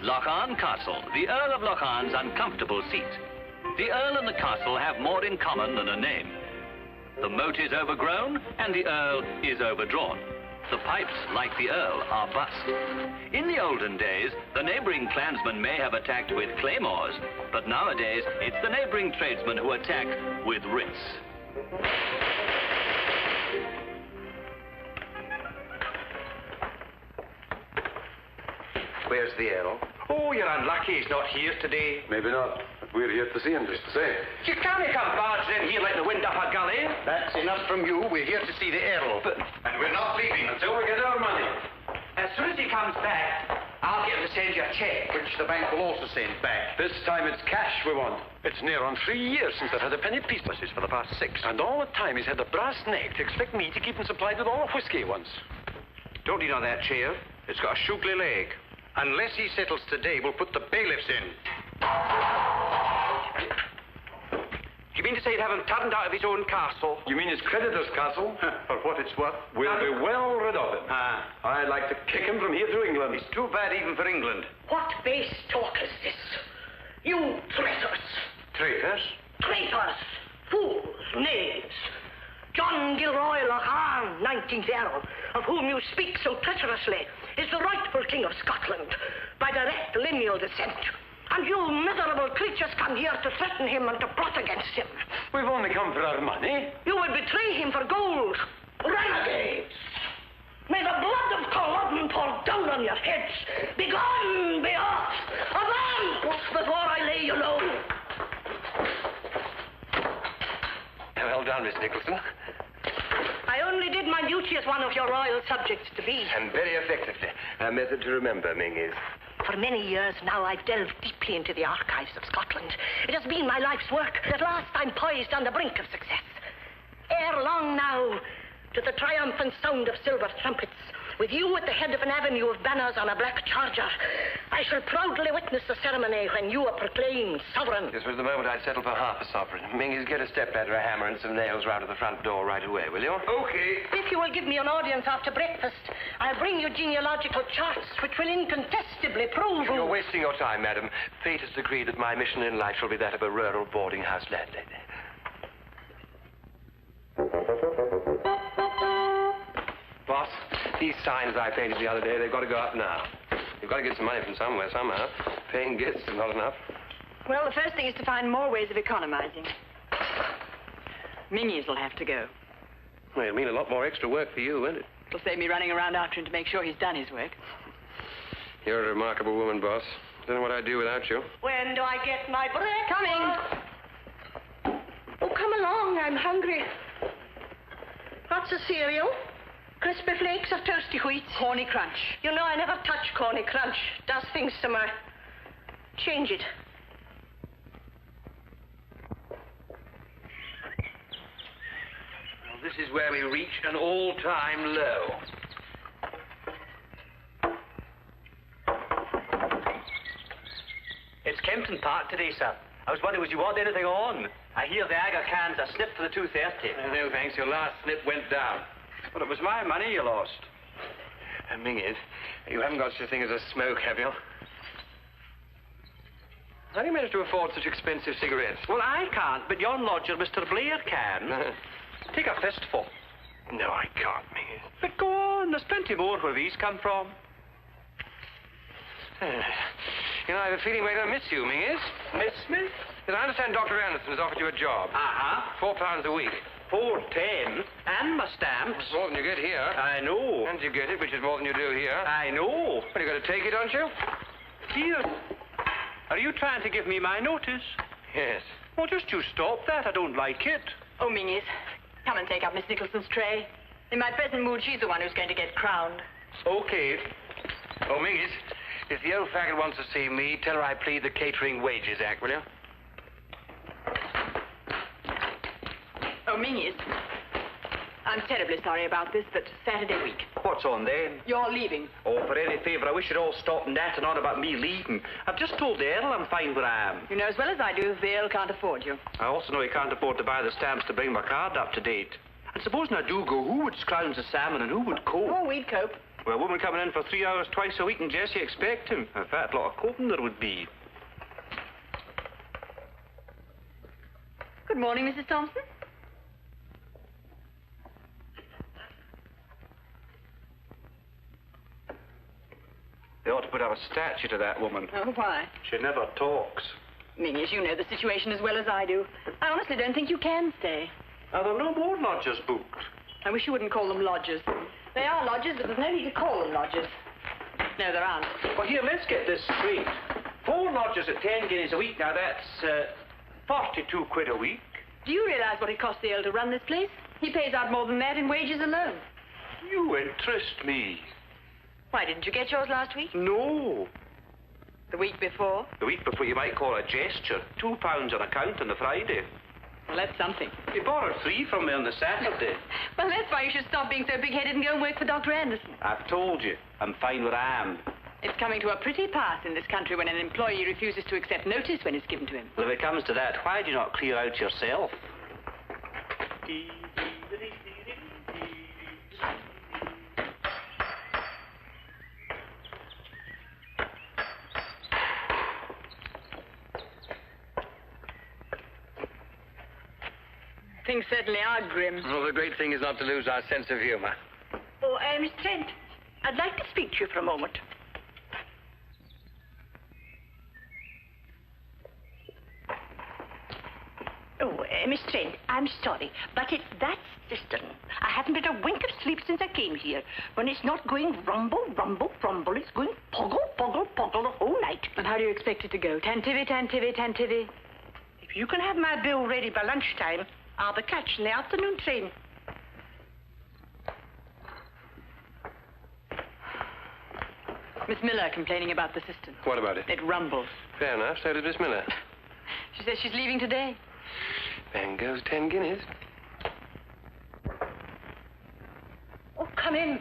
Locharne Castle, the Earl of Locharne's uncomfortable seat. The Earl and the castle have more in common than a name. The moat is overgrown, and the Earl is overdrawn. The pipes, like the Earl, are bust. In the olden days, the neighboring clansmen may have attacked with claymores, but nowadays, it's the neighboring tradesmen who attack with writs. Where's the Earl? Oh, you're unlucky he's not here today. Maybe not, but we're here to see him just the same. You can't come barging in here like the wind up a gully. That's enough from you. We're here to see the Earl. And we're not leaving until we get our money. As soon as he comes back, I'll get him to send you a check. Which the bank will also send back. This time it's cash we want. It's near on 3 years since I've had a penny piece for the past 6. And all the time he's had the brass neck to expect me to keep him supplied with all the whiskey he wants. Don't lean on that chair. It's got a shoogly leg. Unless he settles today, we'll put the bailiffs in. You mean to say you'd have him turned out of his own castle? You mean his creditor's castle? For what it's worth, we'll be well rid of him. I'd like to kick him from here to England. It's too bad even for England. What base talk is this? You traitors! Traitors? Traitors! Fools! Knaves! John Gilroy Locharne, 19th Earl, of whom you speak so treacherously, is the rightful King of Scotland, by direct lineal descent. And you miserable creatures come here to threaten him and to plot against him. We've only come for our money. You would betray him for gold. Renegades! May the blood of Culloden pour down on your heads. Begone, be off! Avance before I lay you low. Well done, Miss Nicholson. I only did my duty as one of your royal subjects to be. And very effectively. A method to remember, Ming, is... For many years now, I've delved deeply into the archives of Scotland. It has been my life's work. At last, I'm poised on the brink of success. Ere long now, to the triumphant sound of silver trumpets, with you at the head of an avenue of banners on a black charger, I shall proudly witness the ceremony when you are proclaimed sovereign. This was the moment I'd settle for half a sovereign. Ming, get a stepladder, a hammer, and some nails round to the front door right away, will you? Okay. If you will give me an audience after breakfast, I'll bring you genealogical charts which will incontestably prove... You're wasting your time, madam. Fate has decreed that my mission in life shall be that of a rural boarding house landlady. Boss, these signs I painted the other day, they've got to go up now. You've got to get some money from somewhere, somehow. Paying gifts is not enough. Well, the first thing is to find more ways of economizing. Minies will have to go. Well, it'll mean a lot more extra work for you, won't it? It'll save me running around after him to make sure he's done his work. You're a remarkable woman, boss. Don't know what I'd do without you. When do I get my breakfast? Coming. Oh, come along. I'm hungry. What's the cereal? Crispy flakes or toasty wheat? Corny Crunch. You know, I never touch Corny Crunch. Does things to my... Change it. Well, this is where we reach an all-time low. It's Kempton Park today, sir. I was wondering, would you want anything on? I hear the Aga cans are snipped for the 2.30. No, thanks. Your last slip went down. But it was my money you lost. Ming, you haven't got such a thing as a smoke, have you? How do you manage to afford such expensive cigarettes? Well, I can't, but yon lodger, Mr. Blair, can. Take a fistful. No, I can't, Ming. But go on, there's plenty more where these come from. You know, I have a feeling we're going to miss you, Ming. Miss me? Yes, I understand Dr. Anderson has offered you a job. Uh-huh. £4 a week. 4.10. And my stamps. It's more than you get here. I know. And you get it, which is more than you do here. I know. Well, you've got to take it, don't you? Dear, are you trying to give me my notice? Yes. Well, just you stop that. I don't like it. Oh, Minies, come and take up Miss Nicholson's tray. In my present mood, she's the one who's going to get crowned. Okay. Oh, Mingis, if the old faggot wants to see me, tell her I plead the Catering Wages Act, will you? Oh, Minies, I'm terribly sorry about this, but Saturday week. What's on then? You're leaving. Oh, for any favour, I wish you'd all stop nattering on about me leaving. I've just told the Earl I'm fine where I am. You know as well as I do, the Earl can't afford you. I also know he can't afford to buy the stamps to bring my card up to date. And supposing I do go, who would scrounge the salmon and who would cope? Oh, we'd cope. With a woman coming in for 3 hours twice a week in Jess, you expect him. A fat lot of coping there would be. Good morning, Mrs. Thompson. They ought to put up a statue to that woman. Oh, why? She never talks. Mingus, you know the situation as well as I do. I honestly don't think you can stay. Are there no more lodgers booked? I wish you wouldn't call them lodgers. They are lodgers, but there's no need to call them lodgers. No, there aren't. Well, here, let's get this straight. 4 lodgers at 10 guineas a week. Now, that's 42 quid a week. Do you realize what it costs the Earl to run this place? He pays out more than that in wages alone. You interest me. Why, didn't you get yours last week? No. The week before? The week before you might call a gesture. £2 on account on the Friday. Well, that's something. You borrowed 3 from me on the Saturday. Well, that's why you should stop being so big-headed and go and work for Dr. Anderson. I've told you. I'm fine where I am. It's coming to a pretty pass in this country when an employee refuses to accept notice when it's given to him. Well, if it comes to that, why do you not clear out yourself? Things certainly are grim. Well, the great thing is not to lose our sense of humor. Oh, Miss Trent, I'd like to speak to you for a moment. Oh, Miss Trent, I'm sorry, but it's that cistern. I haven't had a wink of sleep since I came here. When it's not going rumble, rumble, rumble, it's going poggle, poggle, poggle the whole night. And how do you expect it to go? Tantivy, tantivy, tantivy? If you can have my bill ready by lunchtime, I'll be catching the afternoon train. Miss Miller complaining about the cistern. What about it? It rumbles. Fair enough. So does Miss Miller. She says she's leaving today. Bang goes 10 guineas. Oh, come in.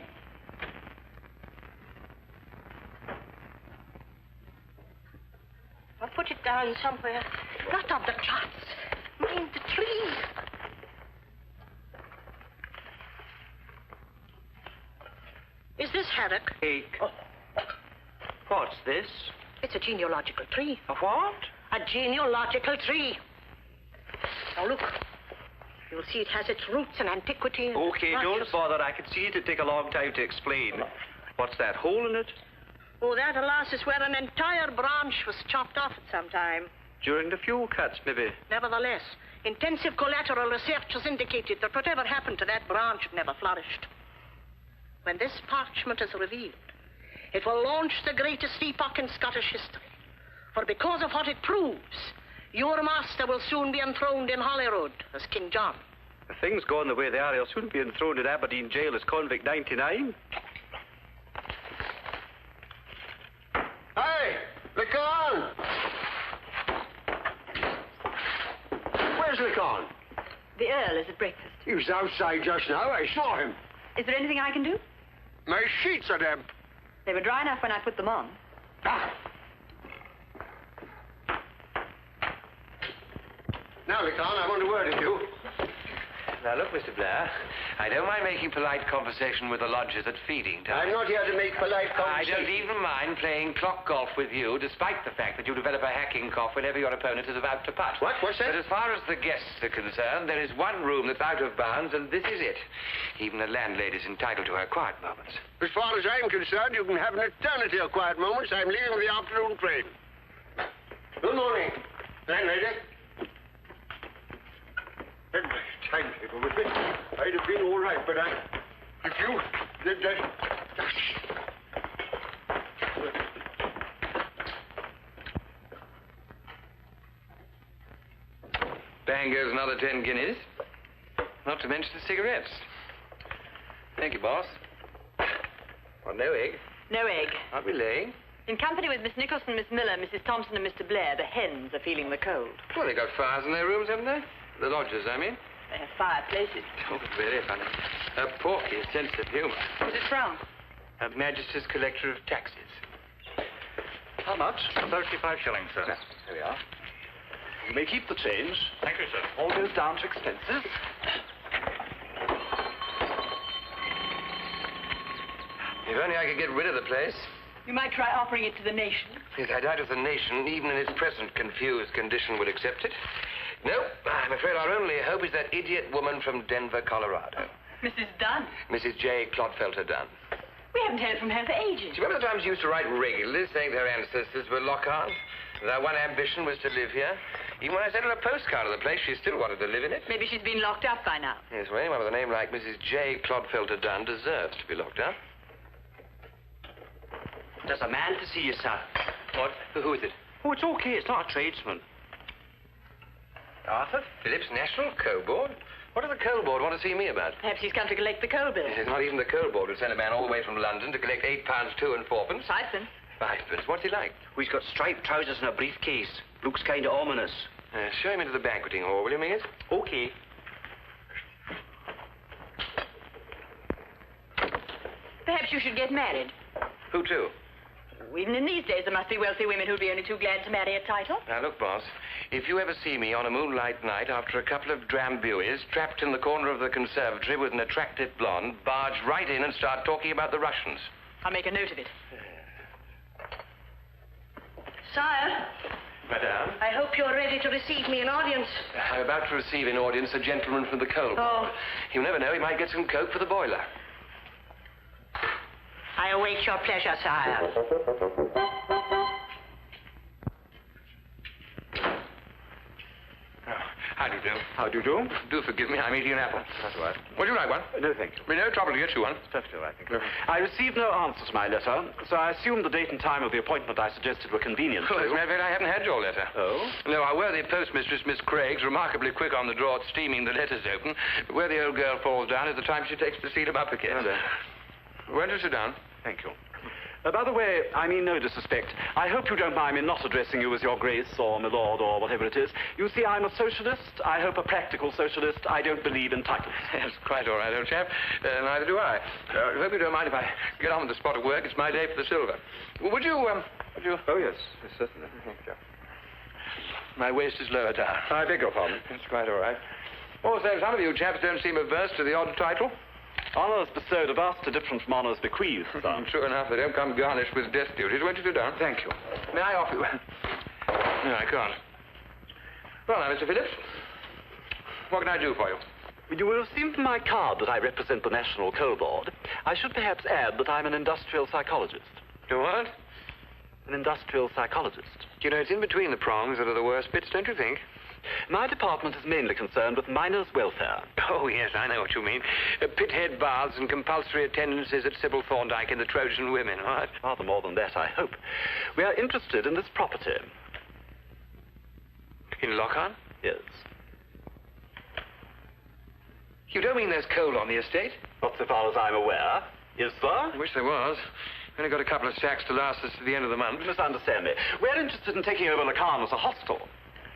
I'll put it down somewhere. Not on the charts. Mind the tree. Is this haddock? Cake. Oh, What's this? it's a genealogical tree. A what? A genealogical tree. Now look. You'll see it has its roots in antiquity. and Okay, don't branches. bother. I can see it'd take a long time to explain. What's that hole in it? Oh, that, alas, is where an entire branch was chopped off at some time. During the fuel cuts, maybe. Nevertheless, intensive collateral research has indicated that whatever happened to that branch never flourished. When this parchment is revealed, it will launch the greatest epoch in Scottish history. For because of what it proves, your master will soon be enthroned in Holyrood as King John. If things go on the way they are, he'll soon be enthroned in Aberdeen jail as convict 99. Hey, Locharne! Where's Locharne? The Earl is at breakfast. He was outside just now. I saw him. Is there anything I can do? My sheets are damp. They were dry enough when I put them on. Ah. Now, Locharne, I want a word with you. Now, look, Mr. Blair, I don't mind making polite conversation with the lodgers at feeding time. I'm not here to make polite I conversation. don't even mind playing clock golf with you, despite the fact that you develop a hacking cough whenever your opponent is about to putt. What? What's that? But as far as the guests are concerned, there is one room that's out of bounds, and this is it. Even the landlady's entitled to her quiet moments. As far as I'm concerned, you can have an eternity of quiet moments. I'm leaving for the afternoon train. Good morning, landlady. Timetable with it. I'd have been all right, but if you did that. Bang goes another 10 guineas. Not to mention the cigarettes. Thank you, boss. Well, no egg. No egg. Aren't we laying? In company with Miss Nicholson, Miss Miller, Mrs. Thompson, and Mr. Blair, the hens are feeling the cold. Well, they got fires in their rooms, haven't they? The lodgers, I mean. They have fireplaces. Oh, very funny. A porky sense of humor. Who's it from? Her Majesty's Collector of Taxes. How much? 35 shillings, sir. There we are. You may keep the change. Thank you, sir. All goes down to expenses. Here we If only I could get rid of the place. You might try offering it to the nation. Yes, I doubt if the nation, even in its present confused condition, would accept it. No, I'm afraid our only hope is that idiot woman from Denver, Colorado. Mrs. Dunne. Mrs. J. Clodfelter Dunne. We haven't heard from her for ages. Do you remember the times she used to write regularly, saying their ancestors were Locharne? Their one ambition was to live here. Even when I sent her a postcard of the place, she still wanted to live in it. Maybe she's been locked up by now. Yes, well, anyone with a name like Mrs. J. Clodfelter Dunne deserves to be locked up. There's a man to see you, sir. What? Who is it? Oh, it's okay. It's not a tradesman. Arthur Phillips, National Coal Board? What does the Coal Board want to see me about? Perhaps he's come to collect the coal bill. It's not even the Coal Board would send a man all the way from London to collect £8 2 and 4 pence. 5 cents. 5 pence. What's he like? Oh, he's got striped trousers and a briefcase. Looks kind of ominous. Show him into the banqueting hall, will you, Mingus? Okay. Perhaps you should get married. Who to? Even in these days, there must be wealthy women who'd be only too glad to marry a title. Now, look, boss, if you ever see me on a moonlight night after a couple of drambuies trapped in the corner of the conservatory with an attractive blonde, barge right in and start talking about the Russians. I'll make a note of it. Sire, Madame? I hope you're ready to receive me in audience. I'm about to receive in audience a gentleman from the coal board. Oh. You never know, he might get some coke for the boiler. I await your pleasure, sire. How do you do? How do you do? Do forgive me, I'm eating an apple. That's all right. Would you like one? No, thank you. No trouble to get you one. It's perfectly all right, thank you. I received no answer to my letter, so I assumed the date and time of the appointment I suggested were convenient Well, to as a you. matter of fact, I haven't had your letter. Oh? No, our worthy postmistress, Miss Craig's, remarkably quick on the draw at steaming the letters open. But where the old girl falls down is the time she takes to seal them up again. Oh, there. Won't you sit down? Thank you. By the way, I mean no disrespect. I hope you don't mind me not addressing you as your grace or my lord or whatever it is. You see, I'm a socialist. I hope a practical socialist. I don't believe in titles. That's quite all right, old chap. Neither do I. I hope you don't mind if I get on with the spot of work. It's my day for the silver. Would you... Oh, yes, certainly. Thank you. My waist is lower down. I beg your pardon. It's quite all right. Also, some of you chaps don't seem averse to the odd title. Honours bestowed are vastly different from honours bequeathed, sir. True enough, they don't come garnished with death duties. Won't you sit down? Thank you. May I offer you? No, I can't. Well, now, Mr. Phillips, what can I do for you? You will have seen from my card that I represent the National Coal Board. I should perhaps add that I'm an industrial psychologist. You what? An industrial psychologist. You know, it's in between the prongs that are the worst bits, don't you think? My department is mainly concerned with miners' welfare. Oh, yes, I know what you mean. Pithead baths and compulsory attendances at Sybil Thorndyke and the Trojan women, what? Rather more than that, I hope. We are interested in this property. In Locharne? Yes. You don't mean there's coal on the estate? Not so far as I'm aware. Is there? I wish there was. Only got a couple of sacks to last us to the end of the month. You misunderstand me. We're interested in taking over Locharne as a hostel.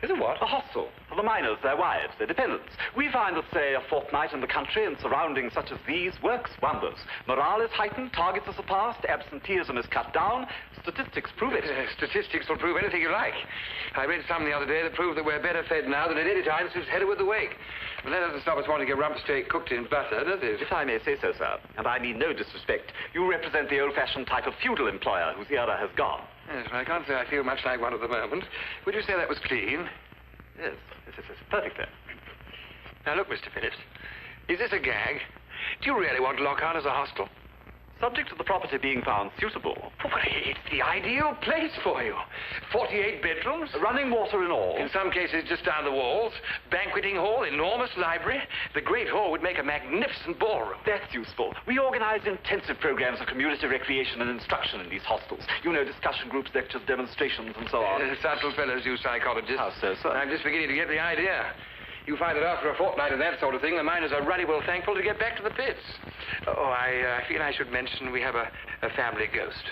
Is it what? A hostel for the miners, their wives, their dependents. We find that, say, a fortnight in the country and surroundings such as these works wonders. Morale is heightened, targets are surpassed, absenteeism is cut down. Statistics prove it. Statistics will prove anything you like. I read some the other day that proved that we're better fed now than at any time since Heather with the wake. But that doesn't stop us wanting to get rump steak cooked in butter, does it? If I may say so, sir, and I mean no disrespect, you represent the old-fashioned type of feudal employer whose era has gone. Yes, well, I can't say I feel much like one at the moment. Would you say that was clean? Yes, perfectly. Now, look, Mr. Phillips, is this a gag? Do you really want Locharne as a hostel? Subject to the property being found suitable. Well, it's the ideal place for you. 48 bedrooms. Running water in all. In some cases, just down the walls. Banqueting hall, enormous library. The great hall would make a magnificent ballroom. That's useful. We organize intensive programs of community recreation and instruction in these hostels. You know, discussion groups, lectures, demonstrations, and so on. Subtle fellows, you psychologists. How so, sir? I'm just beginning to get the idea. You find that after a fortnight of that sort of thing, the miners are ruddy well thankful to get back to the pits. Oh, I feel I should mention we have a family ghost.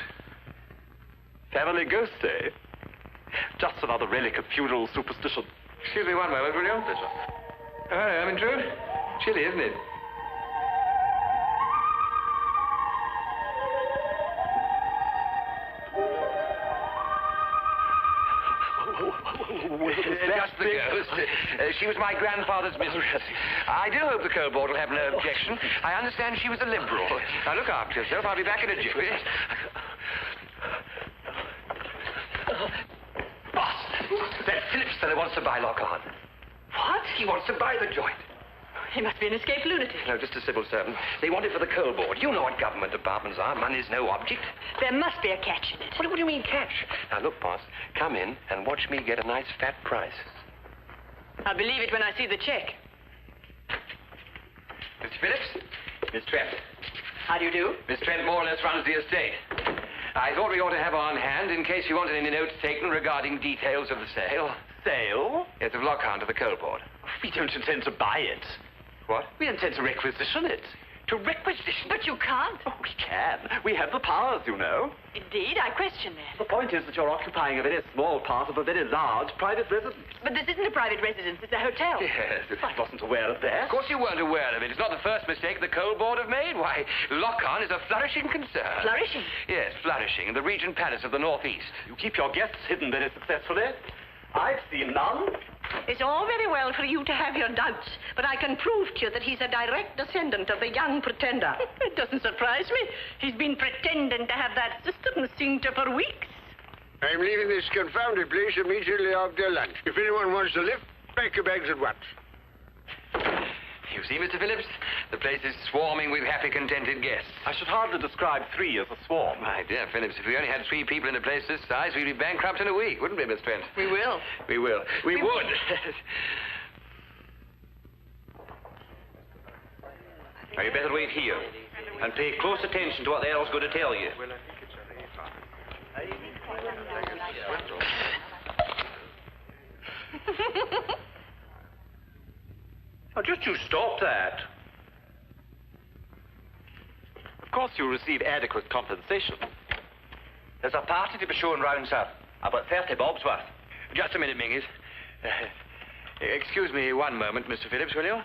Family ghost, eh? Just another relic of feudal superstition. Excuse me one moment, will you? Yes, sir. Oh, I'm intrude. Chilly, isn't it? Just the ghost. She was my grandfather's mistress. I do hope the coal board will have no objection. I understand she was a liberal. Now, look after yourself. I'll be back in a jiffy. Boss, that Phillips fellow wants to buy Locharne. What? He wants to buy the joint. He must be an escaped lunatic. No, just a civil servant. They want it for the coal board. You know what government departments are. Money's no object. There must be a catch in it. What do you mean, catch? Now, look, boss, come in and watch me get a nice fat price. I'll believe it when I see the check. Mr. Phillips? Miss Trent. How do you do? Miss Trent more or less runs the estate. I thought we ought to have her on hand in case you wanted any notes taken regarding details of the sale. Sale? Yes, of Locharne to the coal board. We don't intend to buy it. What? We intend to requisition it. To requisition? But you can't. Oh, we can. We have the powers, you know. Indeed, I question that. The point is that you're occupying a very small part of a very large private residence. But this isn't a private residence, it's a hotel. Yes. I wasn't aware of that. Of course you weren't aware of it. It's not the first mistake the coal board have made. Why, Locharne is a flourishing concern. Flourishing? Yes, flourishing, in the Regent Palace of the Northeast. You keep your guests hidden very successfully. I've seen none. It's all very well for you to have your doubts, but I can prove to you that he's a direct descendant of the young pretender. It doesn't surprise me. He's been pretending to have that cistern synced up for weeks. I'm leaving this confounded place immediately after lunch. If anyone wants to lift, pack your bags at once. You see, Mr. Phillips, the place is swarming with happy, contented guests. I should hardly describe 3 as a swarm. My dear Phillips, if we only had 3 people in a place this size, we'd be bankrupt in a week, wouldn't we, Miss Trent? We will. We will. We would. Now, you better wait here and pay close attention to what the Earl's going to tell you. Now, just you stop that. Of course you'll receive adequate compensation. There's a party to be shown round, sir. About 30 bobs worth. Just a minute, Mingus. Excuse me one moment, Mr. Phillips, will you?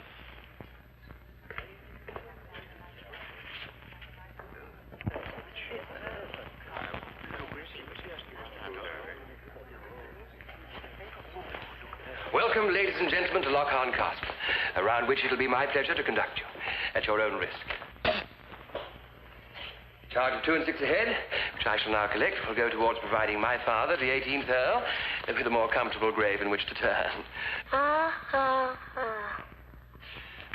Welcome, ladies and gentlemen, to Locharne Castle, around which it'll be my pleasure to conduct you, at your own risk. Charge of 2 and 6 a head, which I shall now collect, will go towards providing my father, the 18th Earl, with a more comfortable grave in which to turn.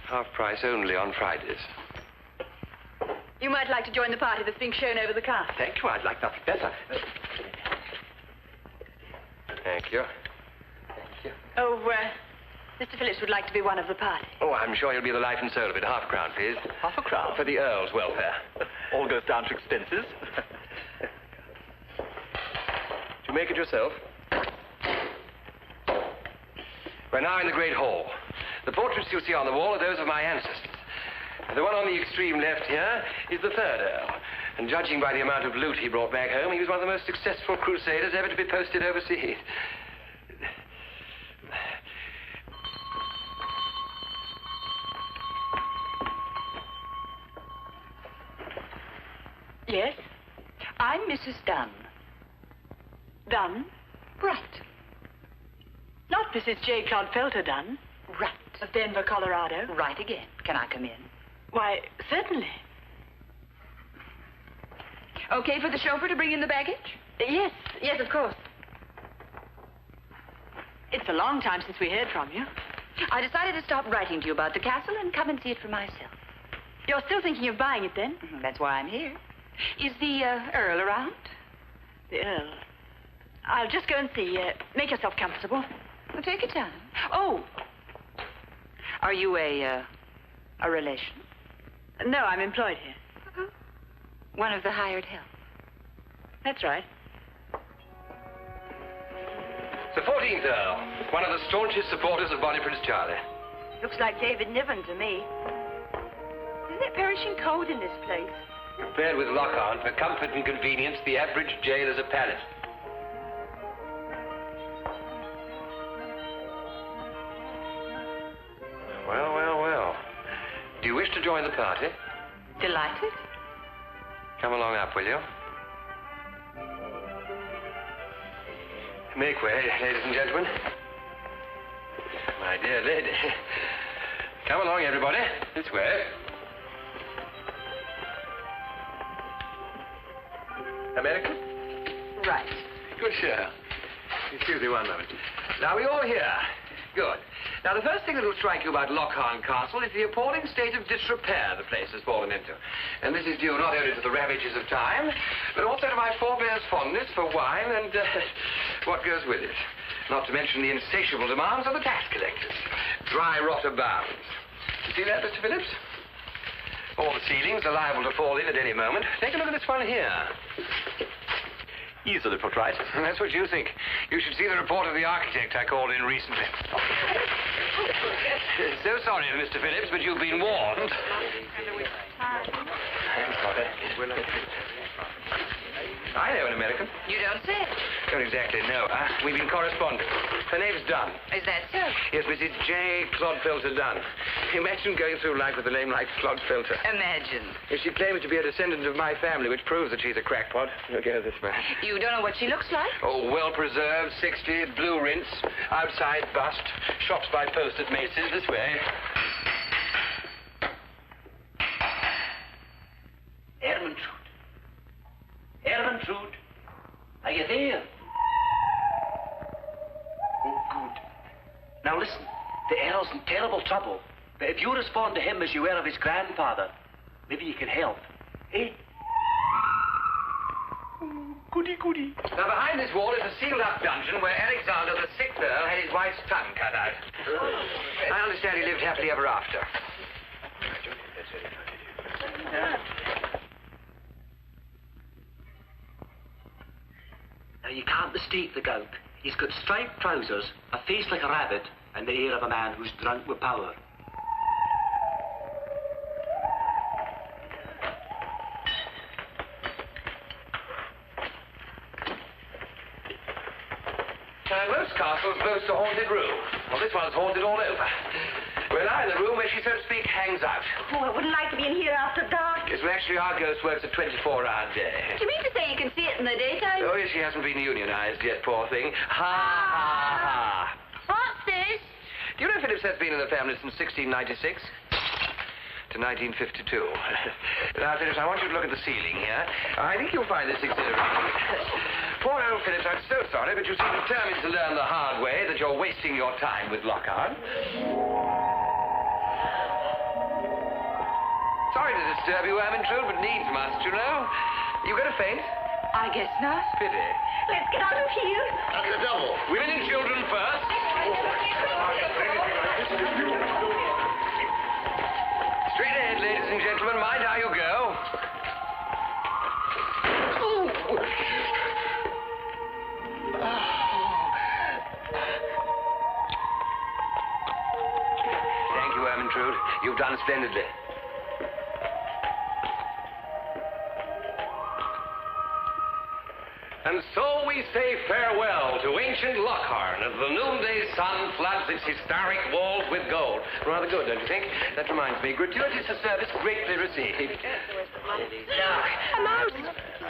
Half price only on Fridays. You might like to join the party that's being shown over the castle. Thank you. I'd like nothing better. Thank you. Oh, Mr. Phillips would like to be one of the party. Oh, I'm sure you'll be the life and soul of it. Half a crown, please. Half a crown? For the Earl's welfare. All goes down to expenses. Did you make it yourself? We're now in the Great Hall. The portraits you see on the wall are those of my ancestors. The one on the extreme left here is the 3rd Earl. And judging by the amount of loot he brought back home, he was one of the most successful crusaders ever to be posted overseas. Yes? I'm Mrs. Dunne. Dunne? Right. Not Mrs. J. Clodfelter Dunne. Right. Of Denver, Colorado. Right again. Can I come in? Why, certainly. Okay for the chauffeur to bring in the baggage? Yes, yes, of course. It's a long time since we heard from you. I decided to stop writing to you about the castle and come and see it for myself. You're still thinking of buying it, then? That's why I'm here. Is the Earl around? The Earl. I'll just go and see. Make yourself comfortable. Well, take your time. Oh. Are you a relation? No, I'm employed here. One of the hired help. That's right. The 14th Earl, one of the staunchest supporters of Bonnie Prince Charlie. Looks like David Niven to me. Isn't it perishing cold in this place? Compared with Locharne, for comfort and convenience, the average jail is a palace. Well, well, well. Do you wish to join the party? Delighted. Come along up, will you? Make way, ladies and gentlemen. My dear lady. Come along, everybody. This way. American? Right. Good, sure. Excuse me one moment. Now, we all here. Good. Now, the first thing that will strike you about Locharne Castle is the appalling state of disrepair the place has fallen into. And this is due not only to the ravages of time, but also to my forebears' fondness for wine and what goes with it. Not to mention the insatiable demands of the tax collectors. Dry rot abounds. You see that, Mr. Phillips? All the ceilings are liable to fall in at any moment. Take a look at this one here. Easily put right. That's what you think. You should see the report of the architect I called in recently. So sorry, Mr. Phillips, but you've been warned. I know an American. You don't say. Don't exactly know her. We've been corresponding. Her name's Dunne. Is that so? Yes, Mrs. J. Clodfelter Dunne. Imagine going through life with a name like Clodfelter. Imagine. She claims to be a descendant of my family, which proves that she's a crackpot. Look at this man. You don't know what she looks like? Oh, well-preserved, 60, blue rinse, outside bust, shops by post at Macy's, this way. Ermentrude. Ermentrude. Are you there? Oh, good. Now listen, the Earl's in terrible trouble. But if you respond to him as you were of his grandfather, maybe you can help. Eh? Oh, goody, goody. Now, behind this wall is a sealed-up dungeon where Alexander the Sixth Earl had his wife's tongue cut out. I understand he lived happily ever after. Now, you can't mistake the gowk. He's got striped trousers, a face like a rabbit, and the air of a man who's drunk with power. Most castles boast a haunted room. Well, this one's haunted all over. We're now in the room where she, so to speak, hangs out. Oh, I wouldn't like to be in here after dark. Yes, well, actually, our ghost works a 24-hour day. Do you mean to say you can see it in the daytime? Oh, yes, she hasn't been unionized yet, poor thing. Ha, ha, ha. What's this? Do you know Phillips has been in the family since 1696? To 1952. Now, Phillips, I want you to look at the ceiling here. I think you'll find this exhilarating. Poor old Phillips, I'm so sorry, but you seem determined to learn the hard way that you're wasting your time with Locharne. Sorry to disturb you, Ermentrude, but needs must, you know. You going to faint? I guess not. Pity. Let's get out of here. At the double. Women and children first. Straight ahead, ladies and gentlemen. Mind how you go. Thank you, Ermentrude. You've done splendidly. And so we say farewell to ancient Locharne as the noonday sun floods its historic walls with gold. Rather good, don't you think? That reminds me, gratuitous service greatly received. Look, a mouse.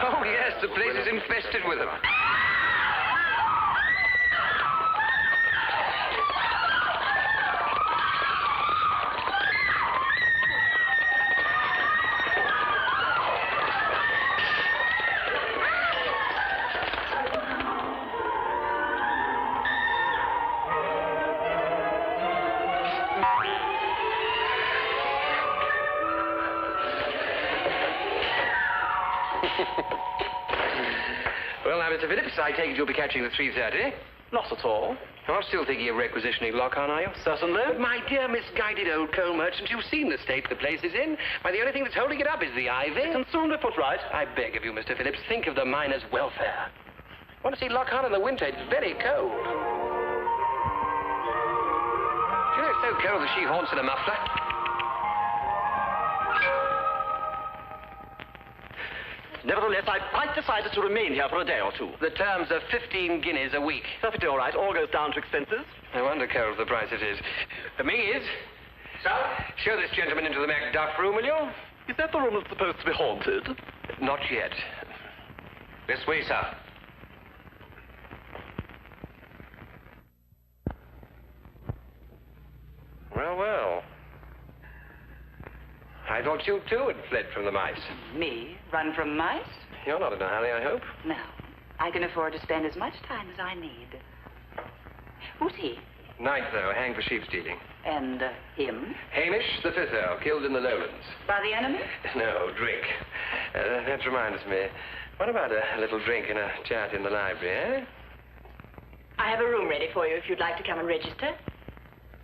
Oh, yes, the place is infested with them. Well, now, Mr. Phillips, I take it you'll be catching the 3:30. Not at all. You're still thinking of requisitioning Locharne, are you? Certainly. But my dear misguided old coal merchant, you've seen the state the place is in. Why, the only thing that's holding it up is the ivy. It can soon be put right. I beg of you, Mr. Phillips, think of the miners' welfare. Want to see Locharne in the winter? It's very cold. Do you know it's so cold that she haunts in a muffler? Nevertheless, I've quite decided to remain here for a day or two. The terms are 15 guineas a week. Perfectly all right. All goes down to expenses. I wonder, Carol, the price it is. Mingies, show this gentleman into the Macduff room, will you? Is that the room that's supposed to be haunted? Not yet. This way, sir. Well, well. I thought you, too, had fled from the mice. Me? Run from mice? You're not in a hurry, I hope. No. I can afford to spend as much time as I need. Who's he? Ninth, though, hanged for sheep stealing. And him? Hamish, the fifth Earl, killed in the lowlands. By the enemy? No, drink. That reminds me. What about a little drink and a chat in the library, eh? I have a room ready for you if you'd like to come and register.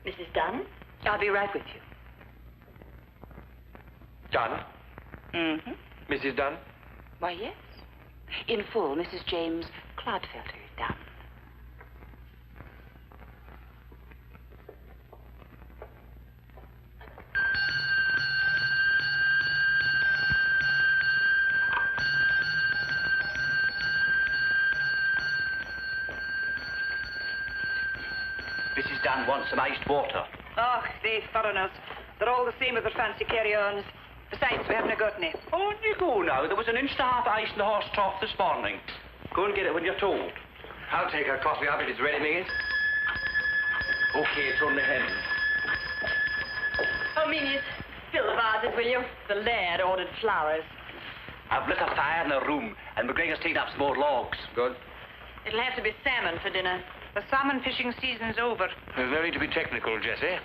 Mrs. Dunne? I'll be right with you. Dunne? Mm-hmm. Mrs. Dunne? Why, yes. In full, Mrs. James Clodfelter Dunne. Mrs. Dunne wants some iced water. Oh, these foreigners. They're all the same with their fancy carry-ons. Besides, we haven't got any. Oh, you go now. There was an inch and a half ice in the horse trough this morning. Go and get it when you're told. I'll take her coffee up if it's ready, Mingus. Okay, it's on the hen. Oh, Minius, fill the vases, will you? The laird ordered flowers. I've lit a fire in the room, and McGregor's taken up some more logs. Good. It'll have to be salmon for dinner. The salmon fishing season's over. There's no need to be technical, Jessie.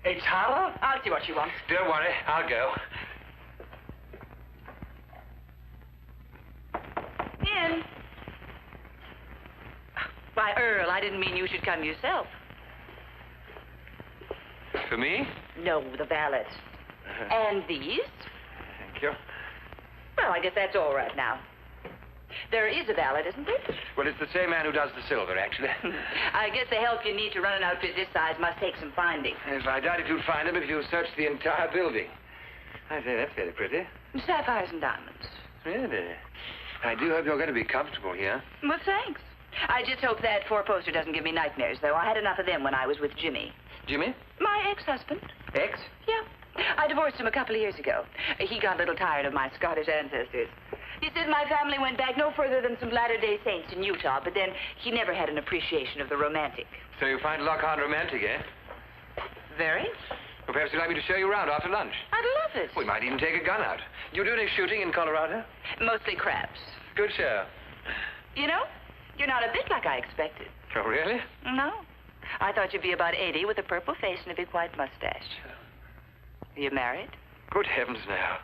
It's Hannah? I'll see what she wants. Don't worry, I'll go. In. Why, Earl, I didn't mean you should come yourself. For me? No, the valet. And these? Thank you. Well, I guess that's all right now. There is a valet, isn't there? Well, it's the same man who does the silver, actually. I guess the help you need to run an outfit this size must take some finding. Yes, I doubt if you'd find him if you searched the entire building. I say, that's very pretty. Sapphires and diamonds. Really? I do hope you're going to be comfortable here. Well, thanks. I just hope that four-poster doesn't give me nightmares, though. I had enough of them when I was with Jimmy. Jimmy? My ex-husband. Ex? Yeah. I divorced him a couple of years ago. He got a little tired of my Scottish ancestors. He said my family went back no further than some Latter-day Saints in Utah, but then he never had an appreciation of the romantic. So you find Locharne romantic, eh? Very. Well, perhaps you'd like me to show you around after lunch. I'd love it. We might even take a gun out. Do you do any shooting in Colorado? Mostly crabs. Good show. You know, you're not a bit like I expected. Oh, really? No. I thought you'd be about 80 with a purple face and a big white mustache. Are you married? Good heavens, no.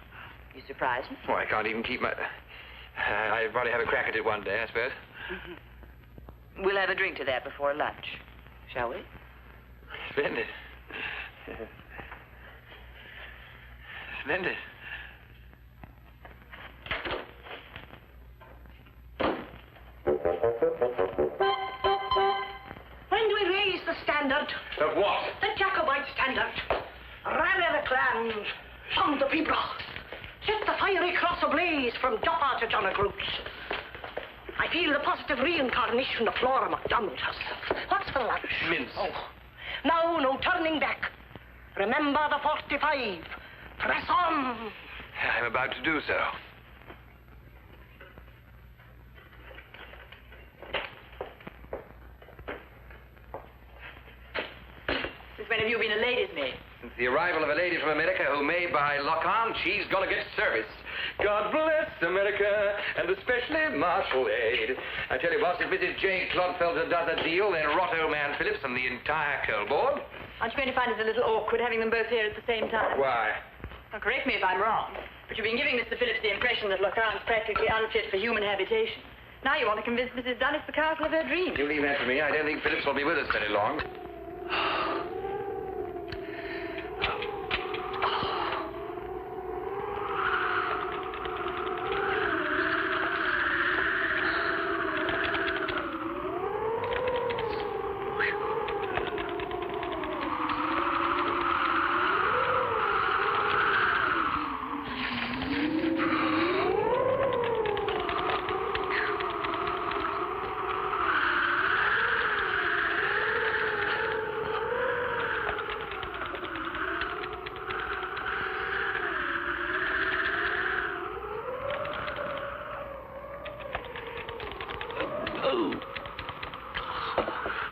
You surprise me. Oh, I can't even keep my... I'd probably have a crack at it one day, I suppose. Mm-hmm. We'll have a drink to that before lunch, shall we? Splendid. Splendid. When do we raise the standard? Of what? The Jacobite standard. Rally the clans. Sound the people. Set the fiery cross ablaze from Joppa to Johnagrouts. I feel the positive reincarnation of Flora MacDonald herself. What's for lunch? Mince. Oh. Now, no turning back. Remember the 45. Press on. I'm about to do so. Since when have you been a lady's maid? Since the arrival of a lady from America who may buy Locharne, she's gonna get service. God bless America, and especially Marshall Aid. I tell you, boss, if Mrs. J. Clodfelter does a deal, then rot old man Phillips and the entire coal board. Aren't you going to find it a little awkward having them both here at the same time? Why? Now, correct me if I'm wrong, but you've been giving Mr. Phillips the impression that Locharne's practically unfit for human habitation. Now you want to convince Mrs. Dunne it's the castle of her dreams. You leave that to me. I don't think Phillips will be with us very long.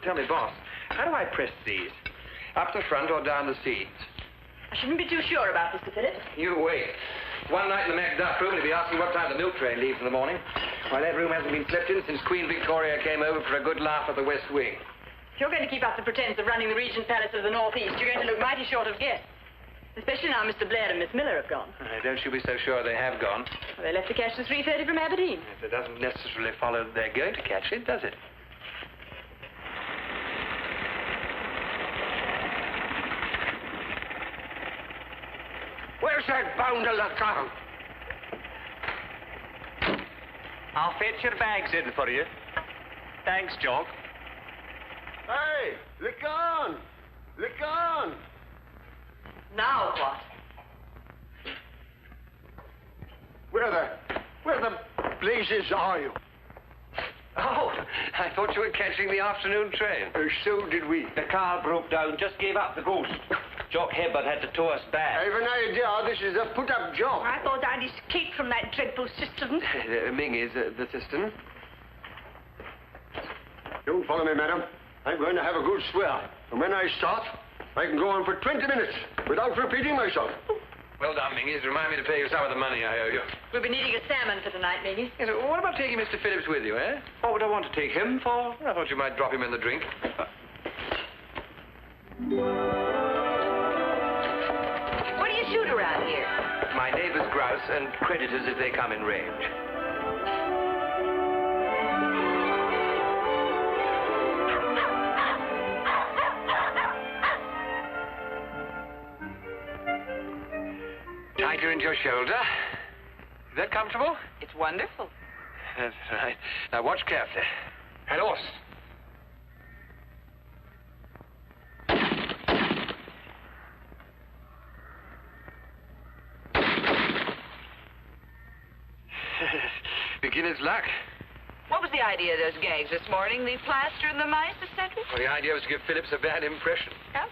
Tell me, boss, how do I press these? Up the front or down the seats? I shouldn't be too sure about Mr. Phillips. You wait. One night in the Macduff room, he'll be asking what time the milk train leaves in the morning. Why, that room hasn't been slept in since Queen Victoria came over for a good laugh at the West Wing. If you're going to keep up the pretense of running the Regent Palace of the Northeast, you're going to look mighty short of guests. Especially now Mr. Blair and Miss Miller have gone. Don't you be so sure they have gone. Well, they left to catch the 3:30 from Aberdeen. It doesn't necessarily follow that they're going to catch it, does it? Where's that bounder Locharne? I'll fetch your bags in for you. Thanks, Jock. Hey, Locharne! Locharne! Now what? Where the blazes are you? Oh, I thought you were catching the afternoon train. So did we. The car broke down, just gave up the ghost. Jock Hibbard had to tow us back. I've an idea this is a put-up job. I thought I'd escaped from that dreadful cistern. Ming is the cistern. Don't follow me, madam. I'm going to have a good swear. And when I start, I can go on for 20 minutes without repeating myself. Well done, Mingies. Remind me to pay you some of the money I owe you. We'll be needing a salmon for tonight, Mingy. Yes, what about taking Mr. Phillips with you, eh? What would I want to take him for? I thought you might drop him in the drink. What do you shoot around here? My neighbor's grouse and creditors if they come in range. Tighter into your shoulder. Is that comfortable? It's wonderful. That's right. Now watch carefully. And horse. Beginner's luck. What was the idea of those gags this morning? The plaster and the mice, etc.? Well, the idea was to give Phillips a bad impression. Yeah.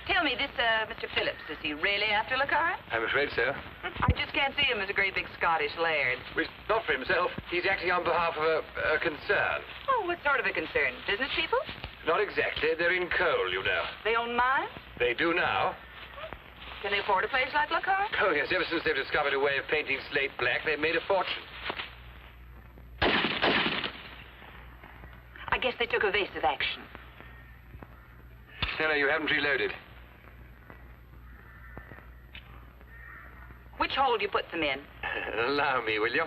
Tell me, this Mr. Phillips, is he really after Locharne? I'm afraid so. I just can't see him as a great big Scottish laird. Well, not for himself. He's acting on behalf of a concern. Oh, what sort of a concern? Business people? Not exactly. They're in coal, you know. They own mines? They do now. Can they afford a place like Locharne? Oh, yes. Ever since they've discovered a way of painting slate black, they've made a fortune. I guess they took evasive action. No, you haven't reloaded. Which hole do you put them in? Allow me, will you?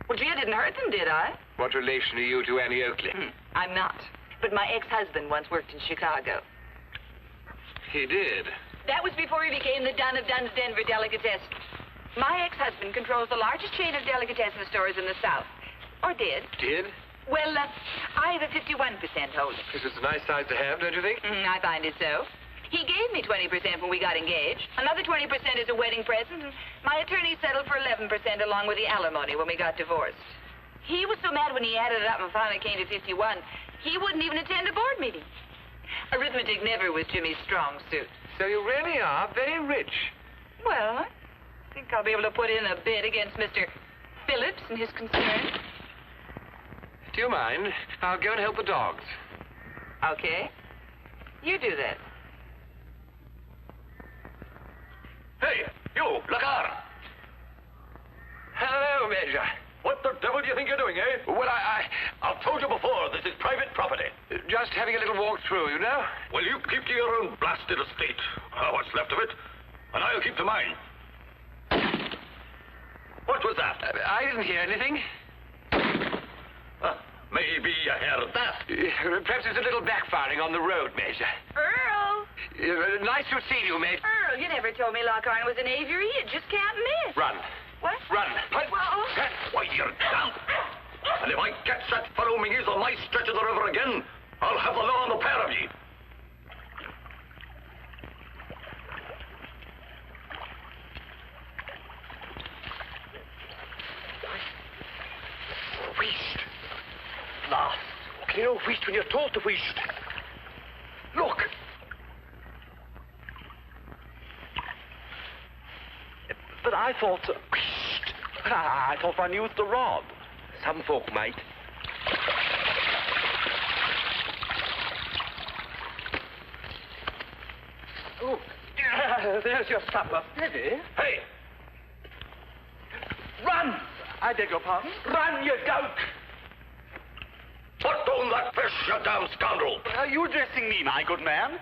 Well, gee, I didn't hurt them, did I? What relation are you to Annie Oakley? I'm not. But my ex-husband once worked in Chicago. He did. That was before he became the Dunne of Dunne's Denver Delicatessen. My ex-husband controls the largest chain of delicatessen stores in the South. Or did. Did? Well, I have a 51% holding. This is a nice size to have, don't you think? I find it so. He gave me 20% when we got engaged. Another 20% is a wedding present, and my attorney settled for 11% along with the alimony when we got divorced. He was so mad when he added it up and finally came to 51, he wouldn't even attend a board meeting. Arithmetic never was Jimmy's strong suit. So you really are very rich. Well, I think I'll be able to put in a bid against Mr. Phillips and his concerns. Do you mind? I'll go and help the dogs. Okay. You do that. Hey, you, Locharne. Hello, Major. What the devil do you think you're doing, eh? Well, I've told you before, this is private property. just having a little walk through, you know? Well, you keep to your own blasted estate. What's left of it. And I'll keep to mine. What was that? I didn't hear anything. Maybe you heard that. Perhaps it's a little backfiring on the road, Major. Earl! Nice to see you, mate. Earl, you never told me Locharne was an aviary. You just can't miss. Run. What? Run. Well, Why, you're down. And if I catch that fellow McGee's on my stretch of the river again, I'll have the law on the pair of ye. Wheesht. Lass. Can you know wheesht when you're told to wheesht? Look. But I thought... I thought one used the rod. Some folk might. Oh, there's your supper. Steady. Hey! Run! I beg your pardon? Run, you goat! Put down that fish, you damn scoundrel! Are you addressing me, my good man?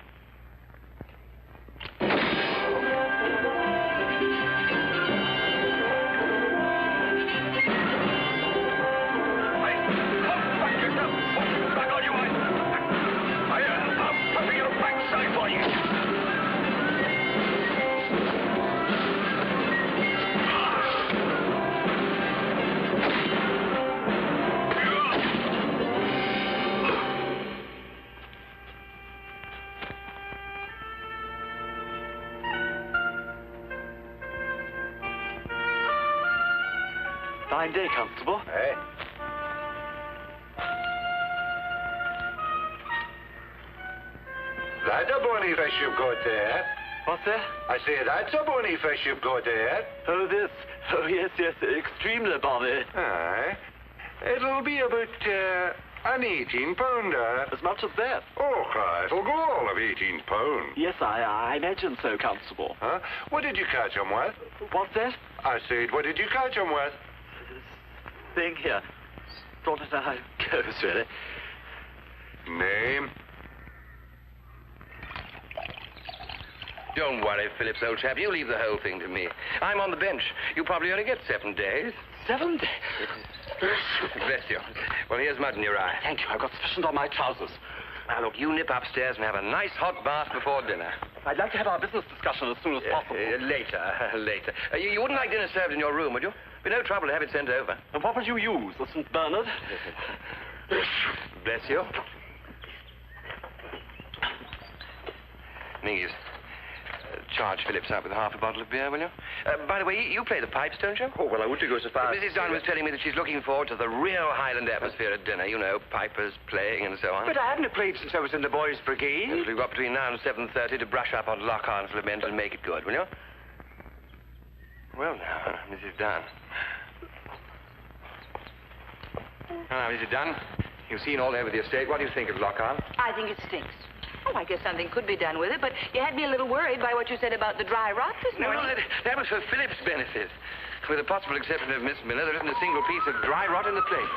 Fine day, Constable. Hey. That's a bonny fish you've got there. What's that? I say, that's a bonny fish you've got there. Oh, this. Oh, yes, extremely bonny. Aye. It'll be about, an 18-pounder. As much as that? Oh, it'll go all of 18 pounds. Yes, I imagine so, Constable. Huh? What did you catch 'em with? What's that? I said, what did you catch 'em with? Thing here. Thought it how it goes, really. Name? Don't worry, Phillips, old chap. You leave the whole thing to me. I'm on the bench. You probably only get 7 days. 7 days? Bless you. Well, here's mud in your eye. Thank you. I've got sufficient on my trousers. Now, look, you nip upstairs and have a nice hot bath before dinner. I'd like to have our business discussion as soon as possible. Later. You wouldn't like dinner served in your room, would you? Be no trouble to have it sent over. And what would you use? The St. Bernard? Bless you. Knees. Charge Phillips out with half a bottle of beer, will you? By the way, you play the pipes, don't you? Oh, well, I wouldn't go so far. Mrs. Dunne was telling me that she's looking forward to the real Highland atmosphere at dinner. You know, pipers playing and so on. But I haven't played since I was in the boys' brigade. Yes, we've got between now and 7:30 to brush up on Locharne's lament and make it good, will you? Well, now, Mrs. Dunne. Now, Mrs. Dunne, you've seen all over the estate. What do you think of Locharne? I think it stinks. Oh, I guess something could be done with it, but you had me a little worried by what you said about the dry rot this No, morning. that was for Philip's benefit. With the possible exception of Miss Miller, there isn't a single piece of dry rot in the place.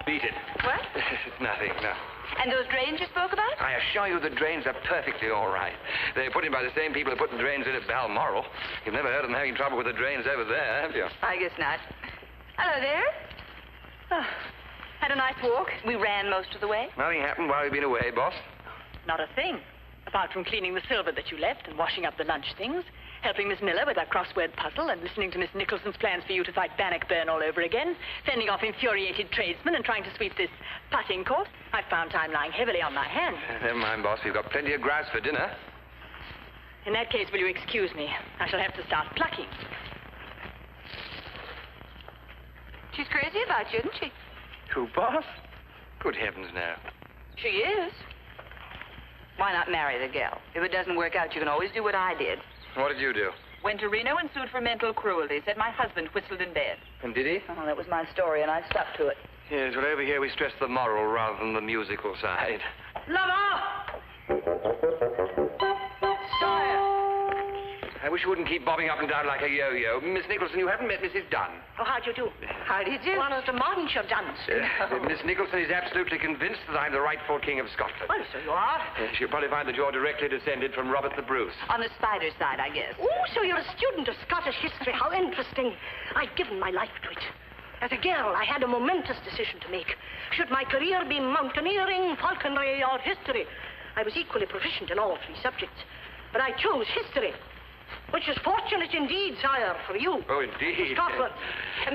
Beat it. What? It's nothing, no. And those drains you spoke about? I assure you the drains are perfectly all right. They're put in by the same people who put the drains in at Balmoral. You've never heard of them having trouble with the drains over there, have you? I guess not. Hello there. Oh, had a nice walk. We ran most of the way. Nothing happened while you've been away, boss. Not a thing. Apart from cleaning the silver that you left and washing up the lunch things, helping Miss Miller with her crossword puzzle and listening to Miss Nicholson's plans for you to fight Bannockburn all over again, fending off infuriated tradesmen and trying to sweep this putting course, I found time lying heavily on my hands. Never mind, boss. We've got plenty of grouse for dinner. In that case, will you excuse me? I shall have to start plucking. She's crazy about you, isn't she? Who, boss? Good heavens, no. She is. Why not marry the gal? If it doesn't work out, you can always do what I did. What did you do? Went to Reno and sued for mental cruelty. Said my husband whistled in bed. And did he? Oh, that was my story, and I stuck to it. Yes, well, over here we stress the moral rather than the musical side. Lover! wish you wouldn't keep bobbing up and down like a yo-yo. Miss Nicholson, you haven't met Mrs. Dunne. Oh, how do you do? How do you do? One of the Monshire Dunnes. Miss Nicholson is absolutely convinced that I'm the rightful King of Scotland. Well, so you are. She'll probably find that you're directly descended from Robert the Bruce. On the spider side, I guess. Oh, so you're a student of Scottish history. How interesting. I've given my life to it. As a girl, I had a momentous decision to make. Should my career be mountaineering, falconry, or history? I was equally proficient in all three subjects. But I chose history, which is fortunate indeed, sire, for you. Oh, indeed. Scotland.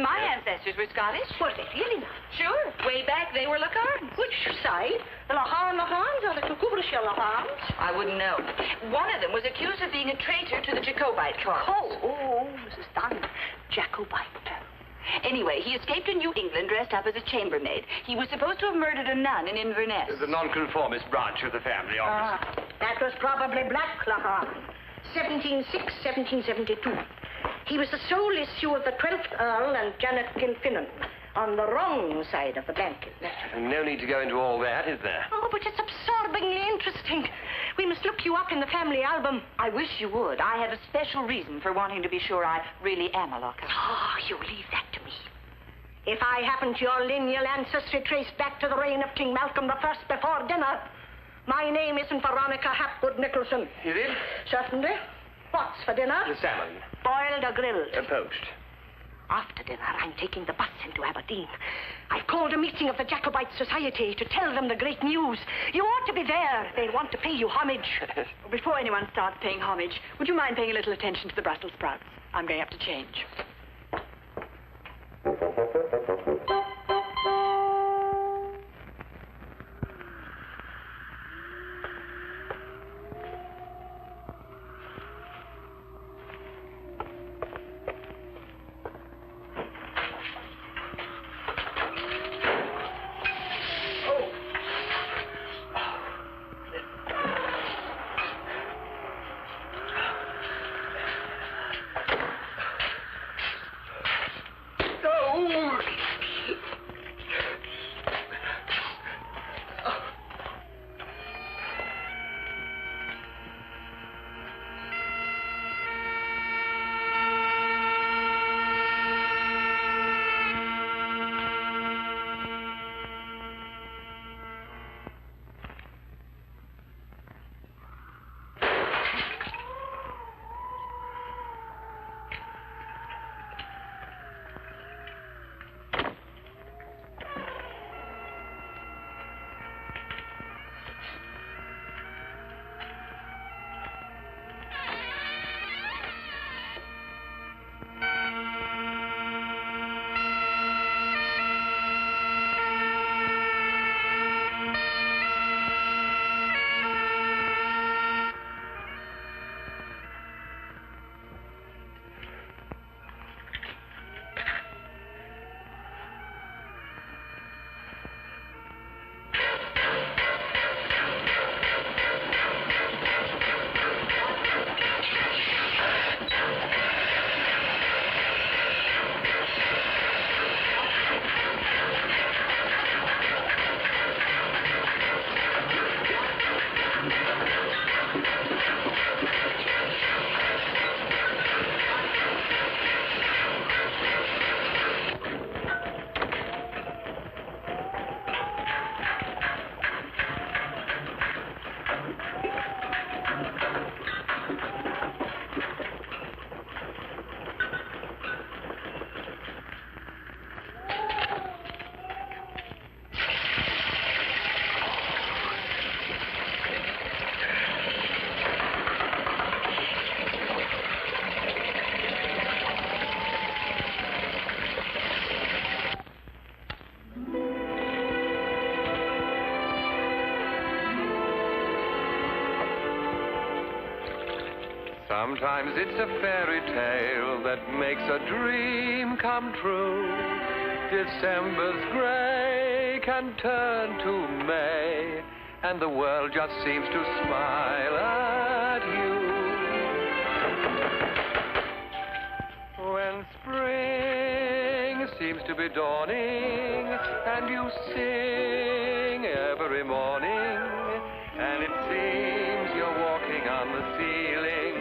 My ancestors were Scottish. Were they really now? Sure. Way back, they were Locharne. Which side? The Locharnes or the Cucubrishire Locharnes? I wouldn't know. One of them was accused of being a traitor to the Jacobite cause. Oh, Mrs. Dunne. Jacobite. Anyway, he escaped in New England dressed up as a chambermaid. He was supposed to have murdered a nun in Inverness. The nonconformist branch of the family, obviously. That was probably Black Locharne. 1706-1772. He was the sole issue of the 12th Earl and Janet Kilfinnan. On the wrong side of the blanket, naturally. No need to go into all that, is there? Oh, but it's absorbingly interesting. We must look you up in the family album. I wish you would. I have a special reason for wanting to be sure I really am a Locharne. Oh, you leave that to me. If I happen to your lineal ancestry traced back to the reign of King Malcolm I before dinner, my name isn't Veronica Hapgood Nicholson. Is it? Certainly. What's for dinner? The salmon. Boiled or grilled? Poached. After dinner, I'm taking the bus into Aberdeen. I've called a meeting of the Jacobite Society to tell them the great news. You ought to be there. They'll want to pay you homage. Before anyone starts paying homage, would you mind paying a little attention to the Brussels sprouts? I'm going up to change. Sometimes it's a fairy tale that makes a dream come true. December's gray can turn to May, and the world just seems to smile at you. When spring seems to be dawning, and you sing every morning, and it seems you're walking on the ceiling,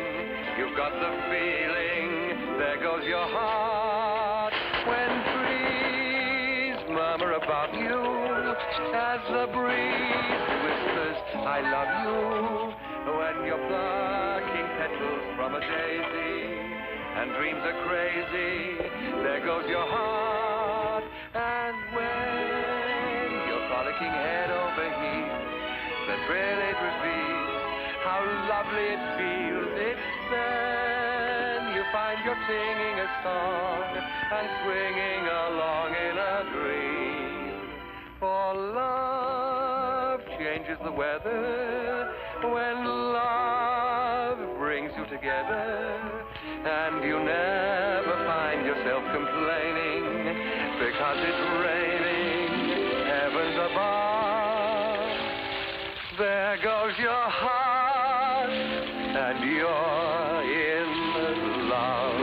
you've got got the feeling, there goes your heart. When trees murmur about you, as the breeze whispers, I love you. When you're plucking petals from a daisy, and dreams are crazy, there goes your heart. And when you're frolicking head over heels, the thrill it reveals, how lovely it feels. It's then you find you're singing a song and swinging along in a dream. For love changes the weather when love brings you together, and you never find yourself complaining because it's raining heavens above. There goes your heart, and you're in love.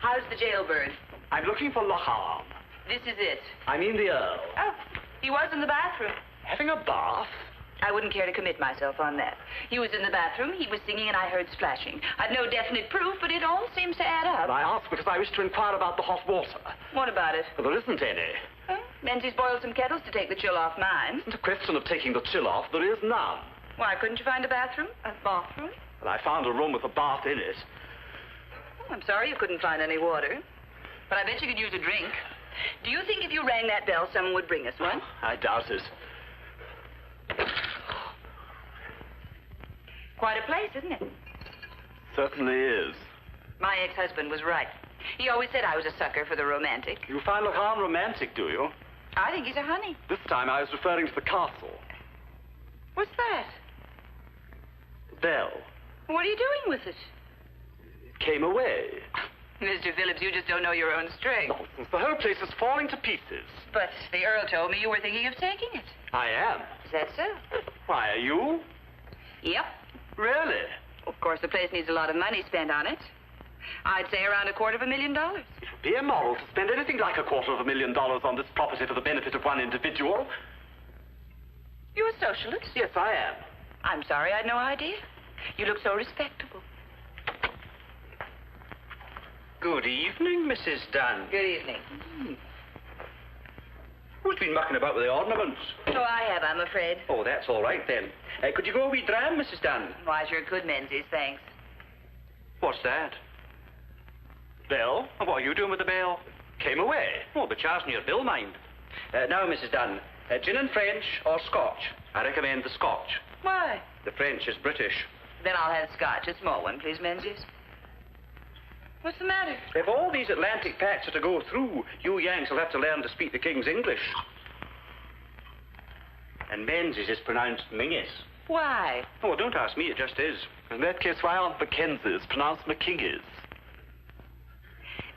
How's the jailbird? I'm looking for Locharne. This is it. I mean the Earl. Oh, he was in the bathroom. Having a bath? I wouldn't care to commit myself on that. He was in the bathroom, he was singing, and I heard splashing. I've no definite proof, but it all seems to add up. I asked because I wish to inquire about the hot water. What about it? Well, there isn't any. Huh? Menzies boiled some kettles to take the chill off mine. It's a question of taking the chill off. There is none. Why, couldn't you find a bathroom? A bathroom? Well, I found a room with a bath in it. Oh, I'm sorry you couldn't find any water. But I bet you could use a drink. Do you think if you rang that bell, someone would bring us one? I doubt it. Quite a place, isn't it? Certainly is. My ex-husband was right. He always said I was a sucker for the romantic. You find Locharne romantic, do you? I think he's a honey. This time I was referring to the castle. What's that? The bell. What are you doing with it? It came away. Mr. Phillips, you just don't know your own strength. Nonsense. The whole place is falling to pieces. But the Earl told me you were thinking of taking it. I am. Is that so? Why, are you? Yep. Really? Of course, the place needs a lot of money spent on it. I'd say around $250,000. It would be immoral to spend anything like $250,000 on this property for the benefit of one individual. You a socialist? Yes, I am. I'm sorry, I had no idea. You look so respectable. Good evening, Mrs. Dunne. Good evening. Who's been mucking about with the ornaments? Oh, I have, I'm afraid. Oh, that's all right, then. Could you go a wee dram, Mrs. Dunne? Why, sure could, Menzies, thanks. What's that? Bell? What are you doing with the bell? came away. Oh, but charging your bill, mind. Now, Mrs. Dunn, gin and French or Scotch? I recommend the Scotch. Why? The French is British. Then I'll have Scotch. A small one, please, Menzies. What's the matter? If all these Atlantic packs are to go through, you Yanks will have to learn to speak the King's English. And Menzies is pronounced Mingus. Why? Oh, don't ask me, it just is. In that case, why aren't Mackenzies pronounced McKingies?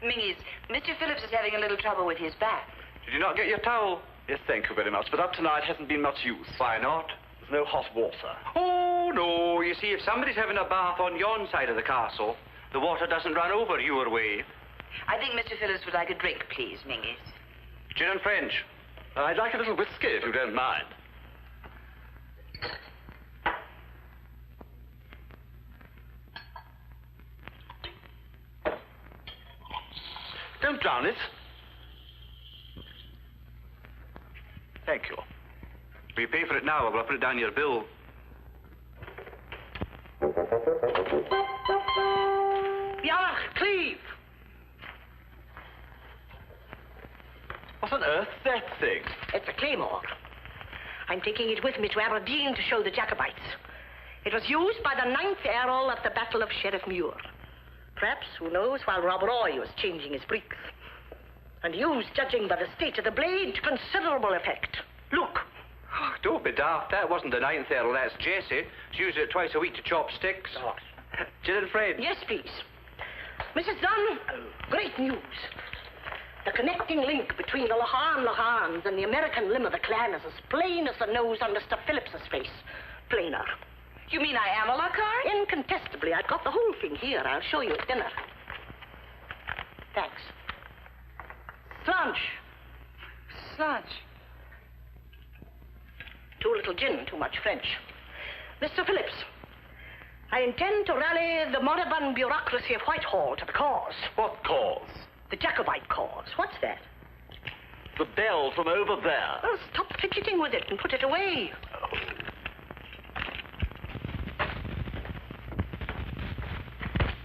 Mingies, Mr. Phillips is having a little trouble with his back. Did you not get your towel? Yes, thank you very much. But up tonight hasn't been much use. Why not? There's no hot water. Oh, no. You see, if somebody's having a bath on yon side of the castle, the water doesn't run over your way. I think Mr. Phillips would like a drink, please, Mingies. Gin and French. I'd like a little whiskey, if you don't mind. Don't drown it. Thank you. Will you pay for it now, or will I put it down your bill? Yark, Cleve! What on earth's that thing? It's a claymore. I'm taking it with me to Aberdeen to show the Jacobites. It was used by the 9th Earl at the Battle of Sheriff Muir. Perhaps, who knows, while Rob Roy was changing his breeks. And used, judging by the state of the blade, to considerable effect. Look. Oh, don't be daft. That wasn't the 9th Earl, that's Jessie. She uses it twice a week to chop sticks. Oh. Gin and French. Yes, please. Mrs. Dunn, great news. The connecting link between the Locharnes and the American limb of the clan is as plain as the nose on Mr. Phillips's face. Plainer. You mean I am a Locharne? Incontestably. I've got the whole thing here. I'll show you at dinner. Thanks. Slanch. Sludge. Too little gin, too much French. Mr. Phillips, I intend to rally the moribund bureaucracy of Whitehall to the cause. What cause? The Jacobite cause. What's that? The bell from over there. Well, stop fidgeting with it and put it away.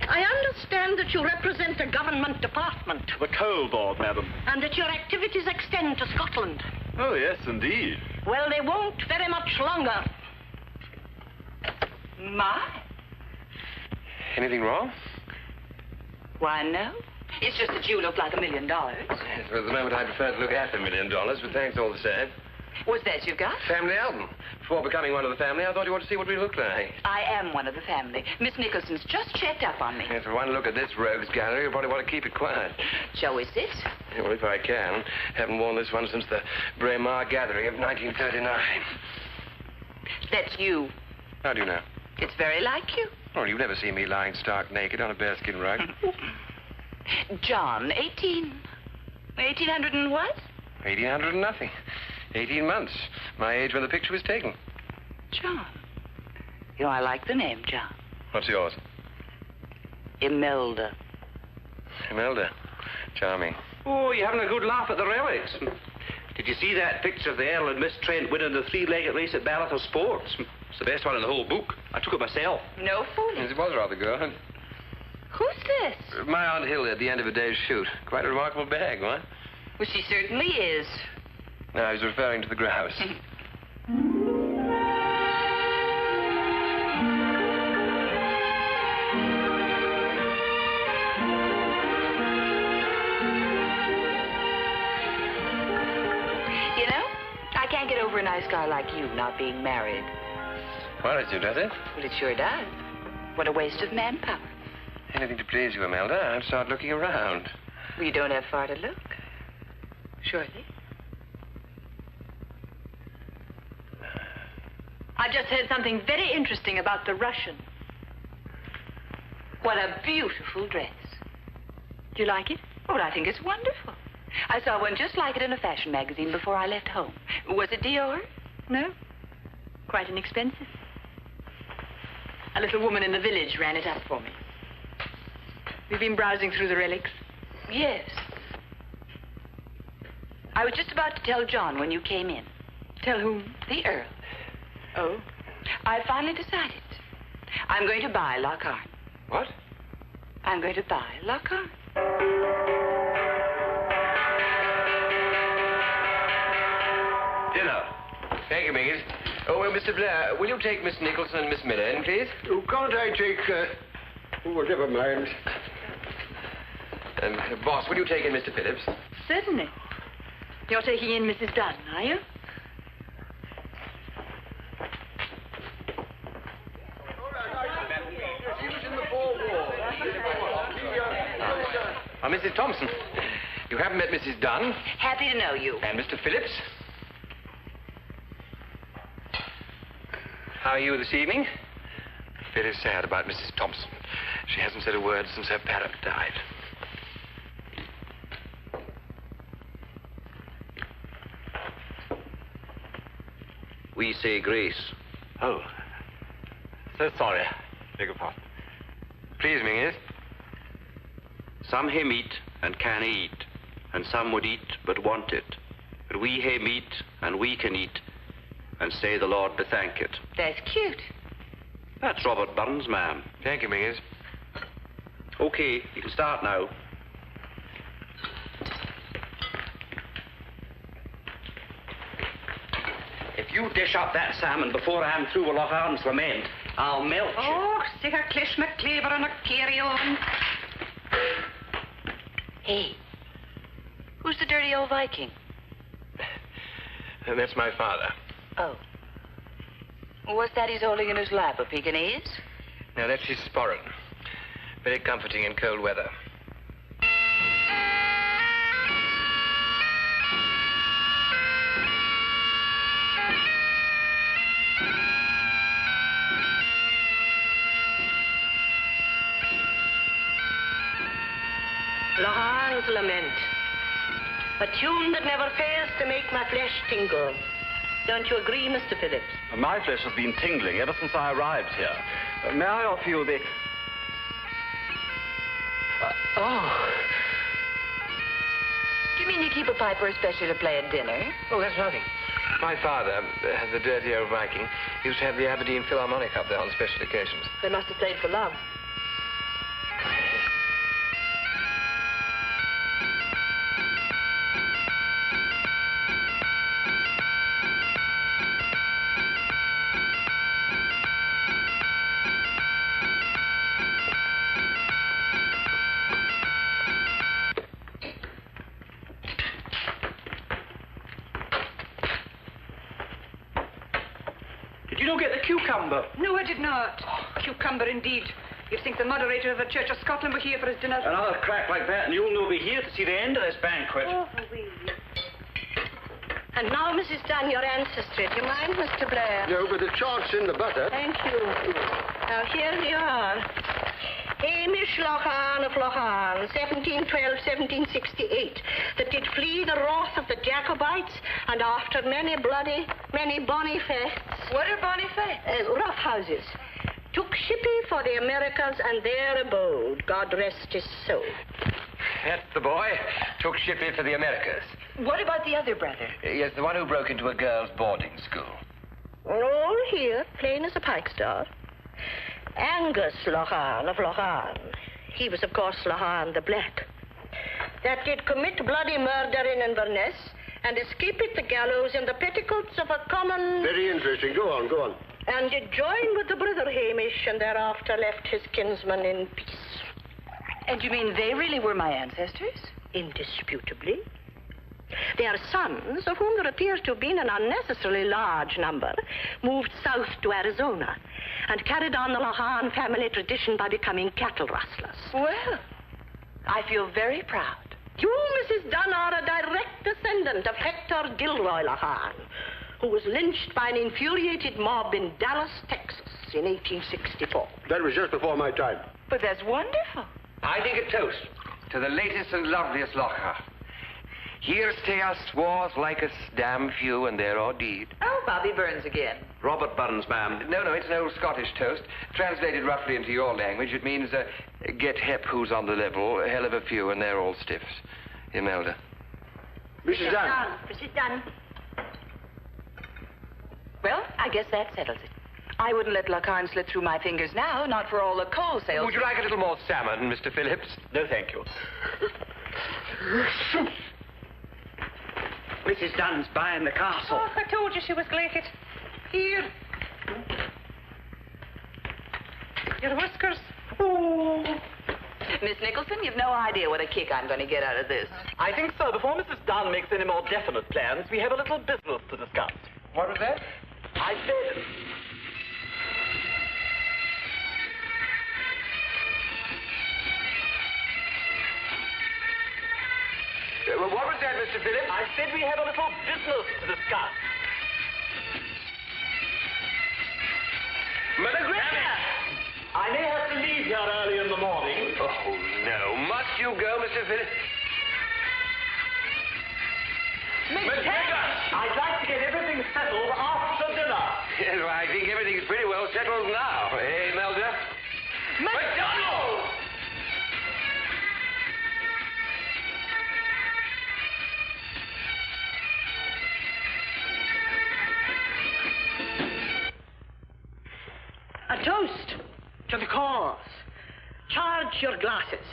I understand that you represent a government department. The coal board, madam. And that your activities extend to Scotland. Oh, yes, indeed. Well, they won't very much longer. My? Anything wrong? Why, no. It's just that you look like $1 million. Yes, for the moment, I'd prefer to look after $1 million, but thanks all the same. What's that you've got? Family album. Before becoming one of the family, I thought you wanted to see what we looked like. I am one of the family. Miss Nicholson's just checked up on me. Yes, for one look at this rogues gallery, you'll probably want to keep it quiet. Shall we sit? Yeah, well, if I can. Haven't worn this one since the Braemar gathering of 1939. That's you. How do you know? It's very like you. Oh, you've never seen me lying stark naked on a bearskin rug. John, 1800 and what? 1800 and nothing. 18 months. My age when the picture was taken. John. You know, I like the name, John. What's yours? Imelda. Imelda. Charming. Oh, you're having a good laugh at the relics. Did you see that picture of the Earl and Miss Trent winning the three-legged race at Ballot of Sports? It's the best one in the whole book. I took it myself. No fooling. Yes, it was rather good. Who's this? My Aunt Hilda at the end of a day's shoot. Quite a remarkable bag, what? Well, she certainly is. No, I was referring to the grouse. You know, I can't get over a nice guy like you not being married. Worries you, does it? Well, it sure does. What a waste of manpower. Anything to please you, Imelda. I'll start looking around. Well, you don't have far to look. Surely. I've just heard something very interesting about the Russian. What a beautiful dress. Do you like it? Oh, I think it's wonderful. I saw one just like it in a fashion magazine before I left home. Was it Dior? No. Quite inexpensive. A little woman in the village ran it up for me. We've been browsing through the relics. Yes. I was just about to tell John when you came in. Tell whom? The Earl. Oh? I finally decided. I'm going to buy Locharne. What? I'm going to buy Locharne. Thank you, Mingus. Oh, well, Mr. Blair, will you take Miss Nicholson and Miss Miller in, please? Oh, can't I take, oh, never mind. Boss, will you take in Mr. Phillips? Certainly. You're taking in Mrs. Dunne, are you? Mrs. Thompson, you haven't met Mrs. Dunne? Happy to know you. And Mr. Phillips? How are you this evening? Very sad about Mrs. Thompson. She hasn't said a word since her parent died. We say grace. Oh. So sorry. Beg your pardon. Please, Mingus. Some hae meat and can't eat, and some would eat but want it. But we hae meat and we can eat, and say the Lord be thanked. That's cute. That's Robert Burns, ma'am. Thank you, Mingus. Okay, you can start now. If you dish up that salmon before I'm through with Locharne's lament, I'll melt you. Oh, sig a clish McCleaver and a carry on. Hey, who's the dirty old Viking? That's my father. Oh. What's that he's holding in his lap, a Pekingese? Now, that's his sporran. Very comforting in cold weather. Locharne's Lament. A tune that never fails to make my flesh tingle. Don't you agree, Mr. Phillips? My flesh has been tingling ever since I arrived here. May I offer you the... Do you mean you keep a piper especially to play at dinner? Oh, that's nothing. My father, the dirty old Viking, used to have the Aberdeen Philharmonic up there on special occasions. They must have played for love. You don't get the cucumber. No, I did not. Cucumber, indeed. You'd think the moderator of the Church of Scotland were here for his dinner. Another crack like that, and you'll no be here to see the end of this banquet. Oh, oui. And now, Mrs. Dunne, your ancestry. Do you mind, Mr. Blair? No, but the chart's in the butter. Thank you. Now, here we are. Hamish Locharne of Locharne, 1712-1768, that did flee the wrath of the Jacobites, and after many bonny fests... What are bonny fests? Rough houses. Took shippy for the Americas and there abode. God rest his soul. That's the boy. Took shippy for the Americas. What about the other brother? Yes, the one who broke into a girls' boarding school. All here, plain as a pikestaff. Angus Locharne of Locharne. He was, of course, Locharne the Black. That did commit bloody murder in Inverness and escape at the gallows in the petticoats of a common... Very interesting. Go on, go on. And did join with the brother Hamish and thereafter left his kinsman in peace. And you mean they really were my ancestors? Indisputably. Their sons, of whom there appears to have been an unnecessarily large number, moved south to Arizona and carried on the Locharne family tradition by becoming cattle rustlers. Well, I feel very proud. You, Mrs. Dunne, are a direct descendant of Hector Gilroy Locharne, who was lynched by an infuriated mob in Dallas, Texas in 1864. That was just before my time. But that's wonderful. I think a toast to the latest and loveliest Locharne. Here stay us wars like us, damn few, and they're all deed. Oh, Bobby Burns again. Robert Burns, ma'am. No, it's an old Scottish toast. Translated roughly into your language, it means, get hep who's on the level, a hell of a few, and they're all stiffs. Imelda. Mrs. Dunne. Mrs. Dunne. Well, I guess that settles it. I wouldn't let Locharne slip through my fingers now, not for all the coal sales. Would you like a little more salmon, Mr. Phillips? No, thank you. Mrs. Dunne's buying the castle. Oh, I told you she was glated. Here. Your whiskers. Oh. Miss Nicholson, you've no idea what a kick I'm going to get out of this. I think so. Before Mrs. Dunne makes any more definite plans, we have a little business to discuss. What was that? I said... What was that, Mr. Phillips? I said we have a little business to discuss. Margaret! I may have to leave here early in the morning. Oh, no. Must you go, Mr. Phillips? I'd like to get everything settled after dinner. Yes, well, I think everything's pretty well settled now. Eh, Melda? MacDonald! A toast to the cause. Charge your glasses,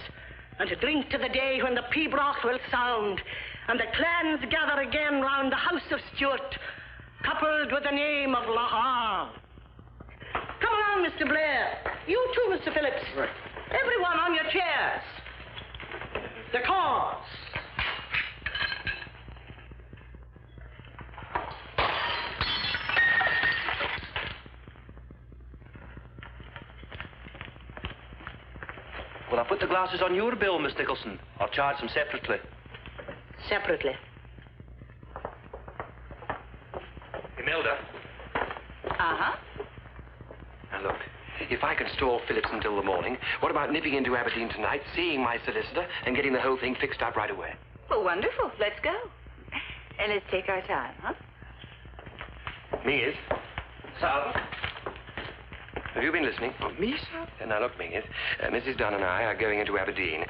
and to drink to the day when the pibroch will sound, and the clans gather again round the house of Stuart, coupled with the name of Locharne. Come along, Mr. Blair. You too, Mr. Phillips. Right. Everyone on your chairs. The cause. Well, I'll put the glasses on your bill, Miss Nicholson. I'll charge them separately. Separately. Imelda. Uh-huh. Now, look, if I can stall Phillips until the morning, what about nipping into Aberdeen tonight, seeing my solicitor, and getting the whole thing fixed up right away? Well, wonderful. Let's go. And let's take our time, huh? Mingus. Sir? Have you been listening? Oh, me, sir? Now, look, Mingus, Mrs. Dunne and I are going into Aberdeen.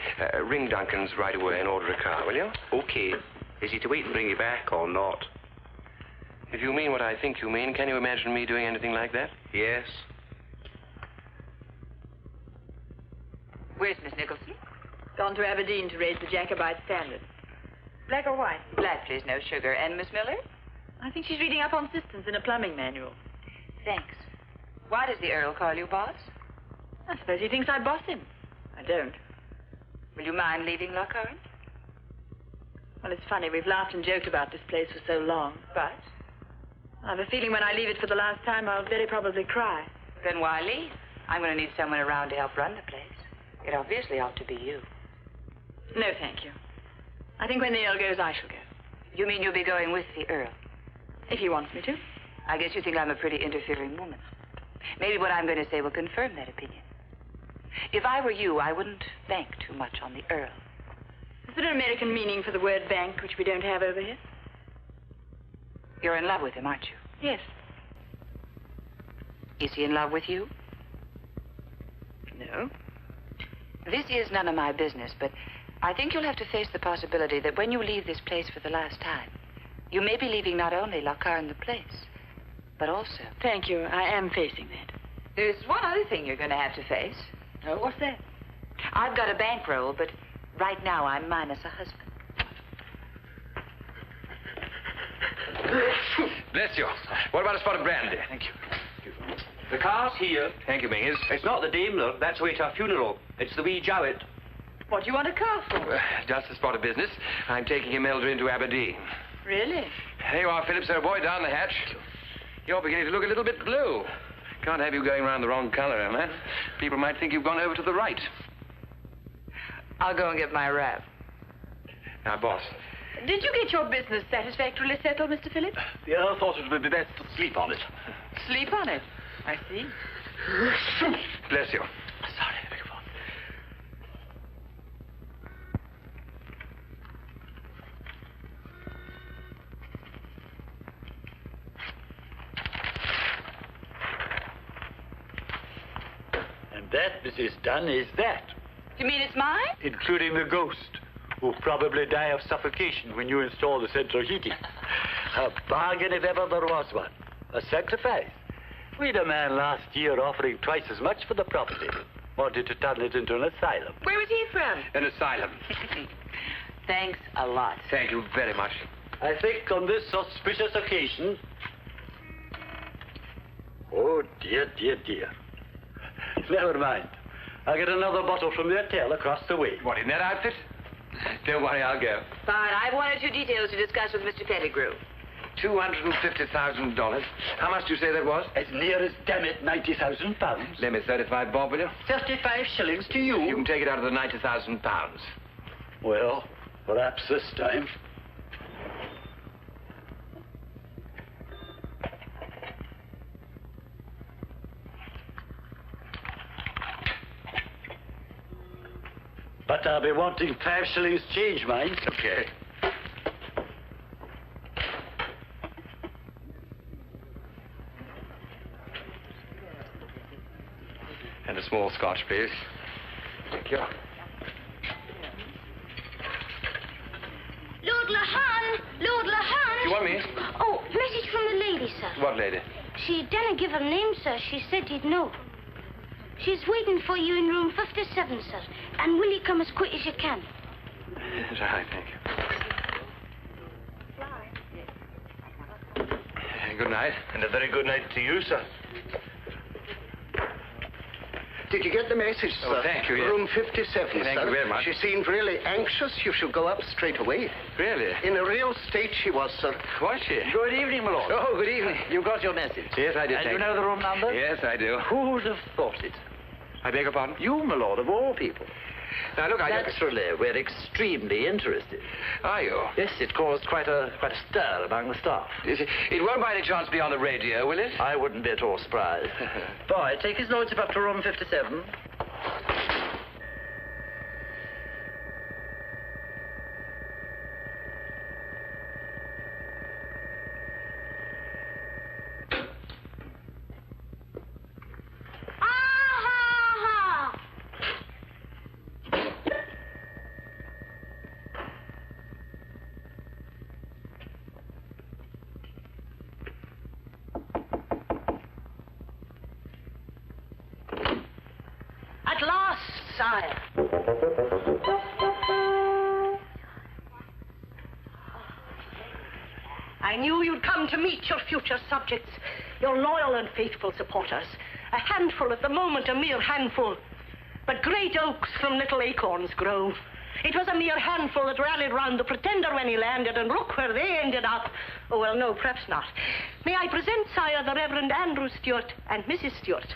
Ring Duncan's right away and order a car, will you? Okay. Is he to wait and bring you back or not? If you mean what I think you mean, can you imagine me doing anything like that? Yes. Where's Miss Nicholson? Gone to Aberdeen to raise the Jacobite standard. Black or white? Black, please, no sugar. And Miss Miller? I think she's reading up on systems in a plumbing manual. Thanks. Why does the Earl call you boss? I suppose he thinks I boss him. I don't. Will you mind leaving Locharne? Well, it's funny. We've laughed and joked about this place for so long. But? I have a feeling when I leave it for the last time, I'll very probably cry. Then why leave? I'm going to need someone around to help run the place. It obviously ought to be you. No, thank you. I think when the Earl goes, I shall go. You mean you'll be going with the Earl? If he wants me to. I guess you think I'm a pretty interfering woman. Maybe what I'm going to say will confirm that opinion. If I were you, I wouldn't bank too much on the Earl. Is there an American meaning for the word bank, which we don't have over here? You're in love with him, aren't you? Yes. Is he in love with you? No. This is none of my business, but I think you'll have to face the possibility that when you leave this place for the last time, you may be leaving not only Locharne the place, but also... Thank you. I am facing that. There's one other thing you're going to have to face. Oh, what's that? I've got a bankroll, but right now I'm minus a husband. Bless you. What about a spot of brandy? Thank you. The car's here. Thank you, Mingus. It's not the Daimler. That's way to our funeral. It's the wee Jowett. What do you want a car for? Just a spot of business. I'm taking Imelda into Aberdeen. Really? There you are, Phillips, old boy, down the hatch. You're beginning to look a little bit blue. Can't have you going round the wrong color, man. People might think you've gone over to the right. I'll go and get my wrap. Now, boss. Did you get your business satisfactorily settled, Mr. Phillips? The Earl thought it would be best to sleep on it. Sleep on it. I see. Bless you. Sorry, I beg your pardon. And that, Mrs. Dunne, is that. You mean it's mine? Including the ghost, who'll probably die of suffocation when you install the central heating. A bargain if ever there was one. A sacrifice. We had a man last year offering twice as much for the property. Wanted to turn it into an asylum. Where was he from? An asylum. Thanks a lot. Thank you very much. I think on this auspicious occasion... Oh, dear, dear, dear. Never mind. I'll get another bottle from the hotel across the way. What, in that outfit? Don't worry, I'll go. Fine. I've one or two details to discuss with Mr. Pettigrew. $250,000. How much do you say that was? As near as, damn it, £90,000. Lend me 35 bob, will you? 35 shillings to you. You can take it out of the £90,000. Well, perhaps this time. But I'll be wanting 5 shillings change, mind. Okay. And a small scotch, please. Thank you. Lord Locharne! Lord Locharne! You want me? Oh, message from the lady, sir. What lady? She didn't give her name, sir. She said he'd know. She's waiting for you in room 57, sir. And will you come as quick as you can? Right, thank you. Good night. And a very good night to you, sir. Did you get the message, sir? Oh, thank you, yes. Room 57, sir. Thank you very much. She seemed really anxious. You should go up straight away. Really? In a real state she was, sir. Was she? Good evening, my lord. Oh, good evening. You got your message? Yes, I did. And thank you know the room number? Yes, I do. Who would have thought it? I beg your pardon? You, my lord, of all people. Now, look, Naturally, we're extremely interested. Are you? Yes, it caused quite a stir among the staff. It won't by any chance be on the radio, will it? I wouldn't be at all surprised. Boy, take his lordship up to room 57. At last, sire. I knew you'd come to meet your future subjects, your loyal and faithful supporters. A handful at the moment, a mere handful. But great oaks from little acorns grow. It was a mere handful that rallied round the Pretender when he landed, and look where they ended up. Oh, well, no, perhaps not. May I present, sire, the Reverend Andrew Stewart and Mrs. Stewart.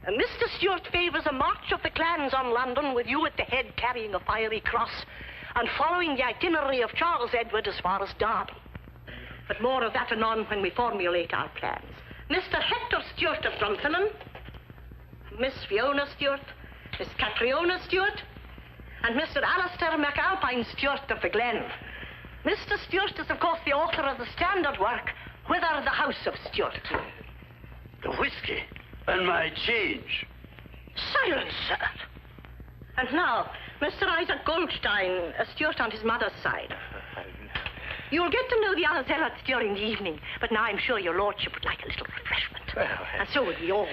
And Mr. Stewart favours a march of the clans on London, with you at the head carrying a fiery cross, and following the itinerary of Charles Edward as far as Derby. But more of that anon when we formulate our plans. Mr. Hector Stewart of Dunfermline, Miss Fiona Stewart, Miss Catriona Stewart, and Mr. Alistair MacAlpine Stewart of the Glen. Mr. Stewart is, of course, the author of the standard work, Whither the House of Stewart. The whiskey and my change. Silence, sir. And now, Mr. Isaac Goldstein, a Stewart on his mother's side. You'll get to know the other zealots during the evening, but now I'm sure your lordship would like a little refreshment. And so would we all.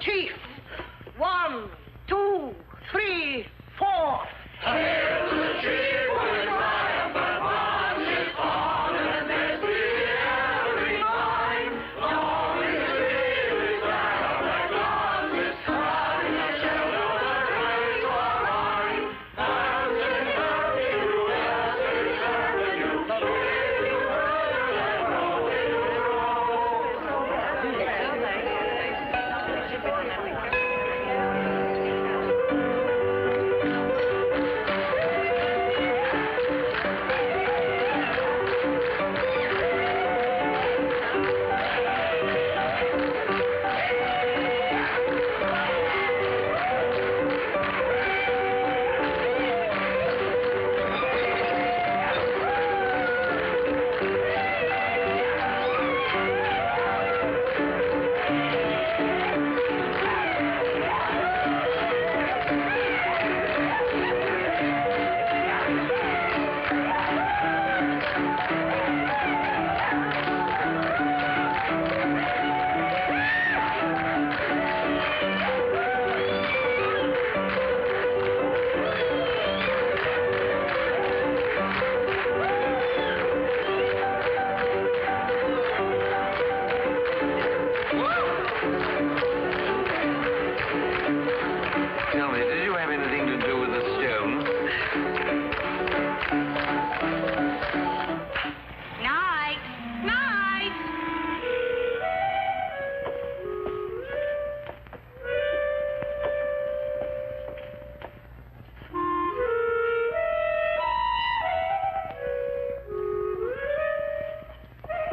Chief. 1, 2, 3, 4.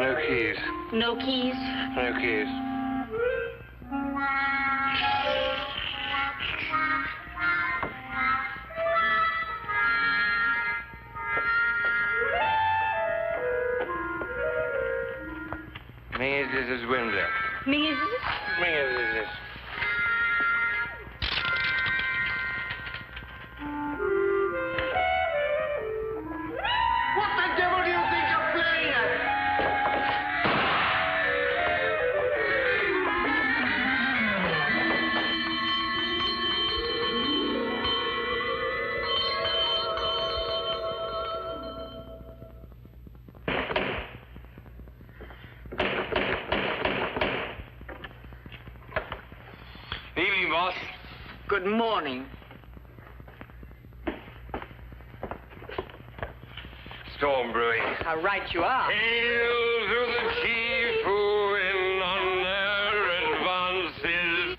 No keys. No keys? No keys. Mrs. window. Mrs.? Mrs. What the devil do you think you're playing at? Evening, boss. Good morning. Storm brewing. How right you are. Hail to the chief who in honor advances.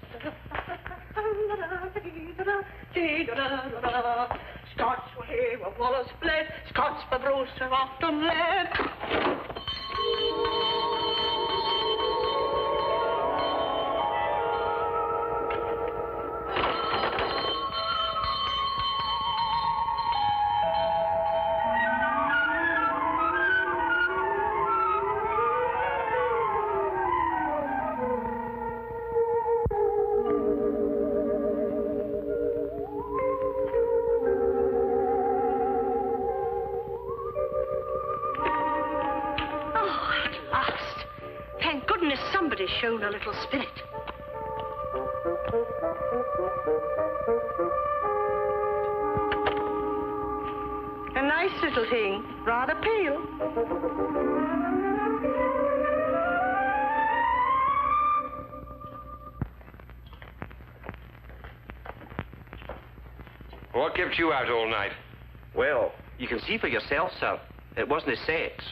Scots way where Wallace fled, Scots for Bruce have often led. Somebody's shown a little spirit. A nice little thing, rather pale. What kept you out all night? Well, you can see for yourself, sir. It wasn't his sex.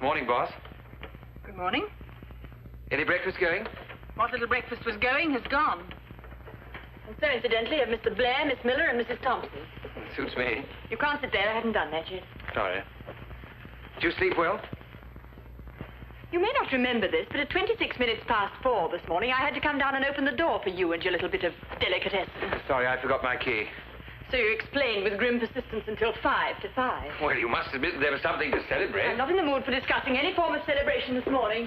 Morning, boss. Good morning. Any breakfast going? What little breakfast was going has gone. And so, incidentally, have Mr. Blair, Miss Miller, and Mrs. Thompson. Suits me. You can't sit there. I haven't done that yet. Sorry. Did you sleep well? You may not remember this, but at 26 minutes past 4 this morning, I had to come down and open the door for you and your little bit of delicatessen. Sorry, I forgot my key. So you explained with grim persistence until 5 to 5. Well, you must admit that there was something to celebrate. I'm not in the mood for discussing any form of celebration this morning.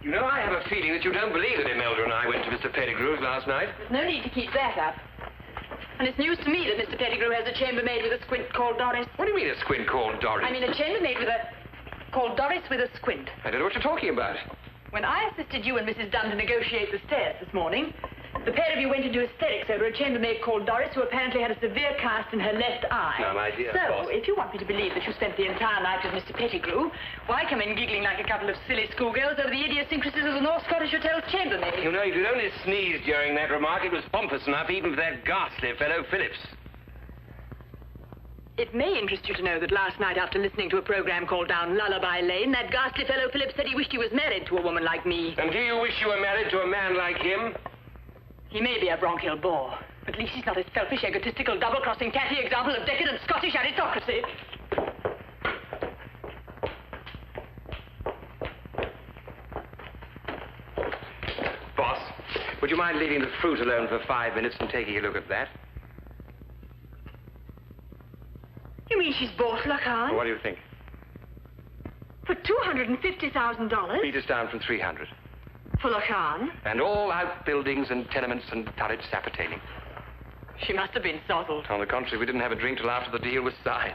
You know, I have a feeling that you don't believe that Imelda and I went to Mr. Pettigrew's last night. There's no need to keep that up. And it's news to me that Mr. Pettigrew has a chambermaid with a squint called Doris. What do you mean a squint called Doris? I mean a chambermaid called Doris with a squint. I don't know what you're talking about. When I assisted you and Mrs. Dunne to negotiate the stairs this morning, the pair of you went into hysterics over a chambermaid called Doris who apparently had a severe cast in her left eye. Now, my dear So, boss. if you want me to believe that you spent the entire night with Mr. Pettigrew, why come in giggling like a couple of silly schoolgirls over the idiosyncrasies of the North Scottish Hotel's chambermaid? You know, if you'd only sneezed during that remark, it was pompous enough even for that ghastly fellow Phillips. It may interest you to know that last night, after listening to a program called Down Lullaby Lane, that ghastly fellow Phillips said he wished he was married to a woman like me. And do you wish you were married to a man like him? He may be a bronchial bore, but at least he's not a selfish, egotistical, double-crossing, catty example of decadent Scottish aristocracy. Boss, would you mind leaving the fruit alone for 5 minutes and taking a look at that? You mean she's bought Locharne? What do you think? For $250,000? Beat us down from 300. For Locharne? And all outbuildings and tenements and turret sap attaining. She must have been sozzled. On the contrary, we didn't have a drink till after the deal was signed.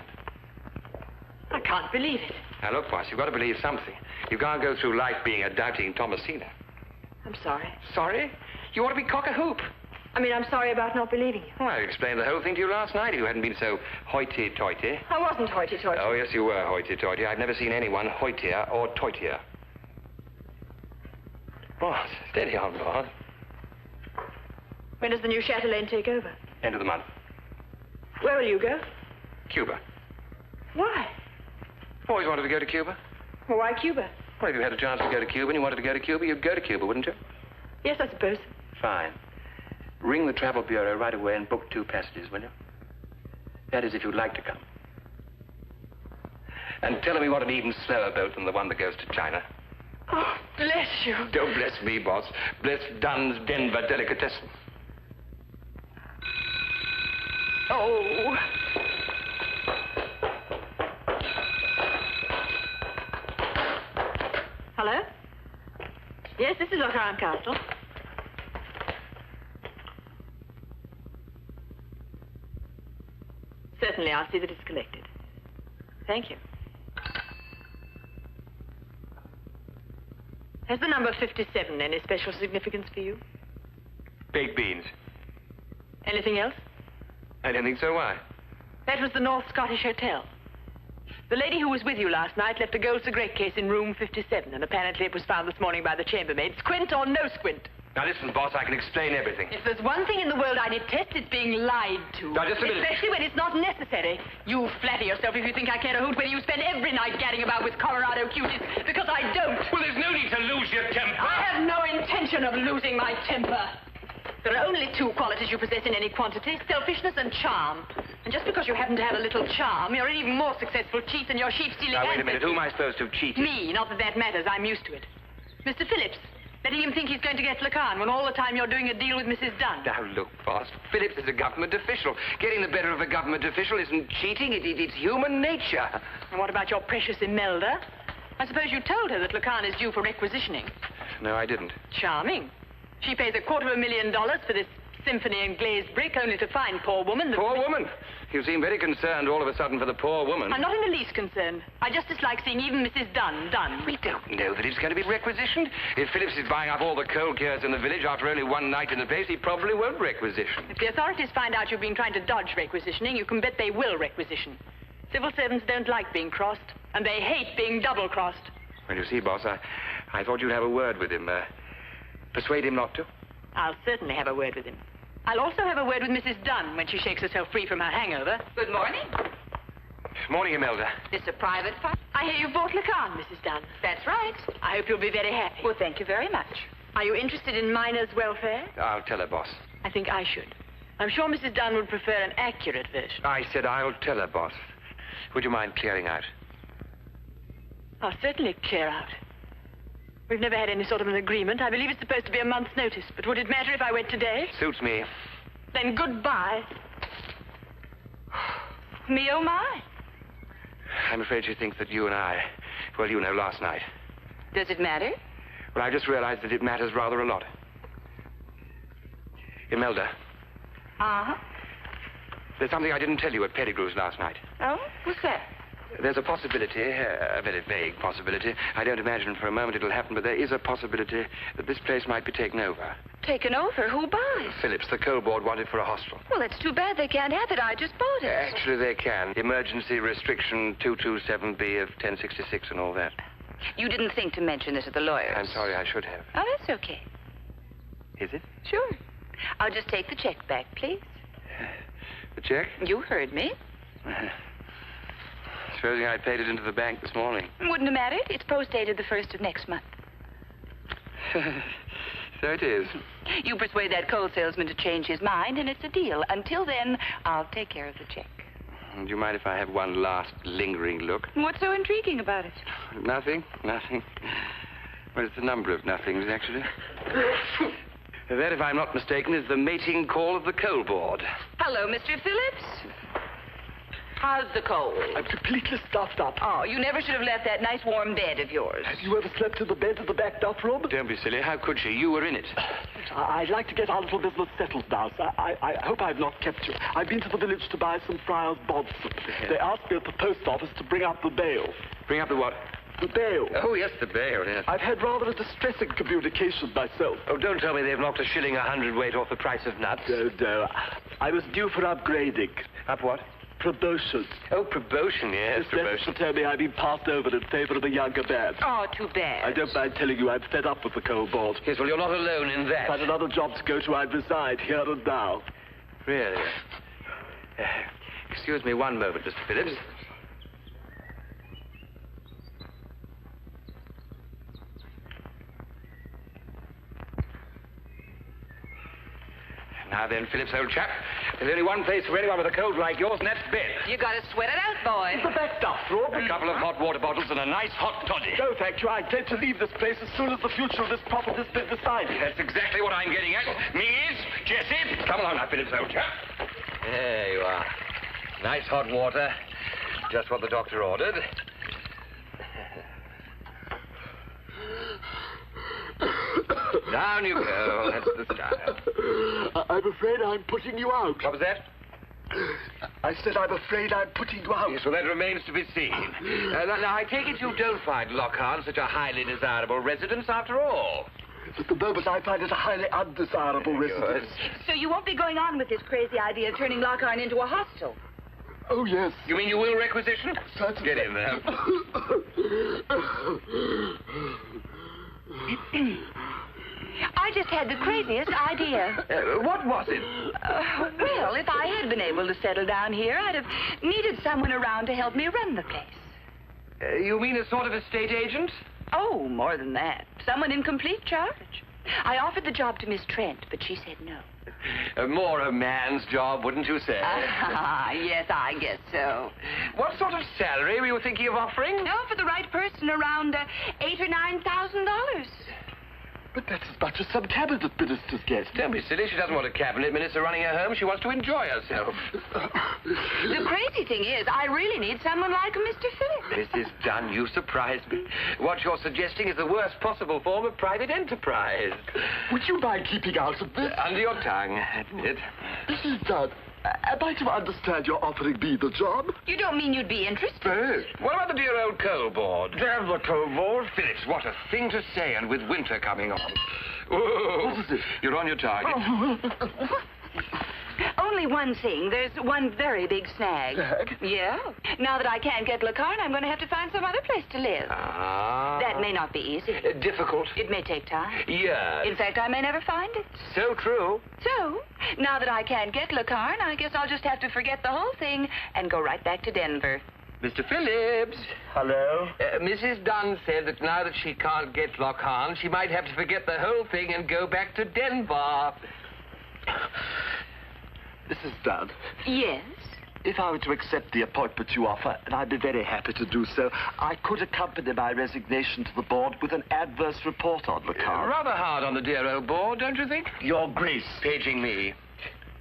I can't believe it. Now, look, boss, you've got to believe something. You can't go through life being a doubting Thomasina. I'm sorry. Sorry? You ought to be cock-a-hoop. I mean, I'm sorry about not believing you. Well, I explained the whole thing to you last night if you hadn't been so hoity-toity. I wasn't hoity-toity. Oh, yes, you were hoity-toity. I've never seen anyone hoitier or toitier. Boss, steady on, boss. When does the new Chatelaine take over? End of the month. Where will you go? Cuba. Why? Always wanted to go to Cuba. Well, why Cuba? Well, if you had a chance to go to Cuba and you wanted to go to Cuba, you'd go to Cuba, wouldn't you? Yes, I suppose. Fine. Ring the travel bureau right away and book 2 passages, will you? That is, if you'd like to come. And tell me what an even slower boat than the one that goes to China. Oh, bless you. Don't bless me, boss. Bless Dunne's Denver delicatessen. Oh. Hello? Yes, this is Locharne Castle. Certainly, I'll see that it's collected. Thank you. Has the number 57 any special significance for you? Baked beans. Anything else? I don't think so. Why? That was the North Scottish Hotel. The lady who was with you last night left a gold cigarette case in room 57, and apparently it was found this morning by the chambermaid. Squint or no squint? Now listen, boss, I can explain everything. If there's one thing in the world I detest, it's being lied to. Now, just a minute. Especially when it's not necessary. You flatter yourself if you think I care a hoot whether you spend every night gadding about with Colorado cuties, because I don't. Well, there's no need to lose your temper. I have no intention of losing my temper. There are only 2 qualities you possess in any quantity, selfishness and charm. And just because you happen to have a little charm, you're an even more successful cheat than your sheep-stealing Now, wait a ancestors. minute. Who am I supposed to cheat? Me. Not that that matters. I'm used to it. Mr. Phillips, letting him think he's going to get Locharne when all the time you're doing a deal with Mrs. Dunne. Now, look, boss. Phillips is a government official. Getting the better of a government official isn't cheating. It's human nature. And what about your precious Imelda? I suppose you told her that Locharne is due for requisitioning. No, I didn't. Charming. She pays $250,000 for this symphony in glazed brick only to find poor woman. Poor woman? You seem very concerned all of a sudden for the poor woman. I'm not in the least concerned. I just dislike seeing even Mrs. Dunne done. We don't know that it's going to be requisitioned. If Phillips is buying up all the coal cures in the village after only one night in the place, he probably won't requisition. If the authorities find out you've been trying to dodge requisitioning, you can bet they will requisition. Civil servants don't like being crossed, and they hate being double-crossed. Well, you see, boss, I thought you'd have a word with him. Persuade him not to. I'll certainly have a word with him. I'll also have a word with Mrs. Dunne when she shakes herself free from her hangover. Good morning. Morning, Imelda. This a private file? I hear you've bought Locharne, Mrs. Dunne. That's right. I hope you'll be very happy. Well, thank you very much. Are you interested in miners' welfare? I'll tell her, boss. I think I should. I'm sure Mrs. Dunne would prefer an accurate version. I said I'll tell her, boss. Would you mind clearing out? I'll certainly clear out. We've never had any sort of an agreement. I believe it's supposed to be a month's notice. But would it matter if I went today? Suits me. Then goodbye. Me oh my. I'm afraid she thinks that you and I, well, you know, last night. Does it matter? Well, I just realized that it matters rather a lot. Imelda. Uh-huh. There's something I didn't tell you at Pettigrew's last night. Oh? What's that? There's a possibility, a very vague possibility. I don't imagine for a moment it'll happen, but there is a possibility that this place might be taken over. Taken over? Who buys? Phillips, the coal board want it for a hostel. Well, that's too bad they can't have it. I just bought it. Actually, they can. Emergency restriction 227B of 1066 and all that. You didn't think to mention this at the lawyers. I'm sorry, I should have. Oh, that's okay. Is it? Sure. I'll just take the check back, please. The check? You heard me. Supposing I paid it into the bank this morning. Wouldn't have mattered. It's post-dated the 1st of next month. So it is. You persuade that coal salesman to change his mind, and it's a deal. Until then, I'll take care of the check. Do you mind if I have one last lingering look? What's so intriguing about it? Nothing. Well, it's a number of nothings, actually. That, if I'm not mistaken, is the mating call of the coal board. Hello, Mr. Phillips. How's the coal? I'm completely stuffed up. Oh, you never should have left that nice warm bed of yours. Have you ever slept in the bed in the backed up room? Don't be silly. How could she? You were in it. I'd like to get our little business settled now, sir. I hope I've not kept you. I've been to the village to buy some Friar's Bodson. They asked me at the post office to bring up the bail. Bring up the what? The bail. Oh, yes, the bail, yes. I've had rather a distressing communication myself. Oh, don't tell me they've knocked a shilling a hundredweight off the price of nuts. No. I was due for upgrading. Up what? Promotion. Oh, promotion, yes, promotion. This tell me I've been passed over in favor of a younger man. Oh, too bad. I don't mind telling you I'm fed up with the coal board. Yes, well, you're not alone in that. If I had another job to go to, I'd reside here and now. Really? Excuse me one moment, Mr. Phillips. Now then, Phillips, old chap, there's only one place for anyone with a cold like yours, and that's bed. You gotta sweat it out, boy. The best stuff, Rob. A couple of hot water bottles and a nice hot toddy. No, thank you. I intend to leave this place as soon as the future of this property has been decided. That's exactly what I'm getting at. Mees, Jessie, come along now, Phillips, old chap. There you are. Nice hot water. Just what the doctor ordered. Down you go. That's the style. I'm afraid I'm putting you out. What was that? I said I'm afraid I'm putting you out. Yes, well, that remains to be seen. Now, I take it you don't find Locharne such a highly desirable residence after all. At the moment, I find it a highly undesirable residence. So you won't be going on with this crazy idea of turning Locharne into a hostel? Oh, yes. You mean you will requisition? Certainly. Get in there. I just had the craziest idea. What was it? Well, if I had been able to settle down here, I'd have needed someone around to help me run the place. You mean a sort of estate agent? Oh, more than that. Someone in complete charge. I offered the job to Miss Trent, but she said no. More a man's job, wouldn't you say? Yes, I guess so. What sort of salary were you thinking of offering? No, for the right person, around $8,000 or $9,000. But that's as much as some cabinet ministers get. Don't be silly. She doesn't want a cabinet minister running her home. She wants to enjoy herself. The crazy thing is, I really need someone like Mr. Phillips. Mrs. Dunne, you surprise me. What you're suggesting is the worst possible form of private enterprise. Would you mind keeping out of this? Under your tongue, admit. Mrs. Dunne, am I to understand you're offering me the job? You don't mean you'd be interested? What about the dear old coal board? Damn the coal board. Phillips, what a thing to say, and with winter coming on. Whoa. What is it? You're on your target. Only one thing. There's one very big snag. Snag? Yeah. Now that I can't get Locharne, I'm going to have to find some other place to live. That may not be easy. Difficult. It may take time. Yes. In fact, I may never find it. So true. So, now that I can't get Locharne, I guess I'll just have to forget the whole thing and go right back to Denver. Mr. Phillips. Hello? Mrs. Dunne said that now that she can't get Locharne, she might have to forget the whole thing and go back to Denver. Mrs. Dunne. Yes? If I were to accept the appointment you offer, and I'd be very happy to do so, I could accompany my resignation to the board with an adverse report on Locharne. Rather hard on the dear old board, don't you think? Your Grace. Paging me.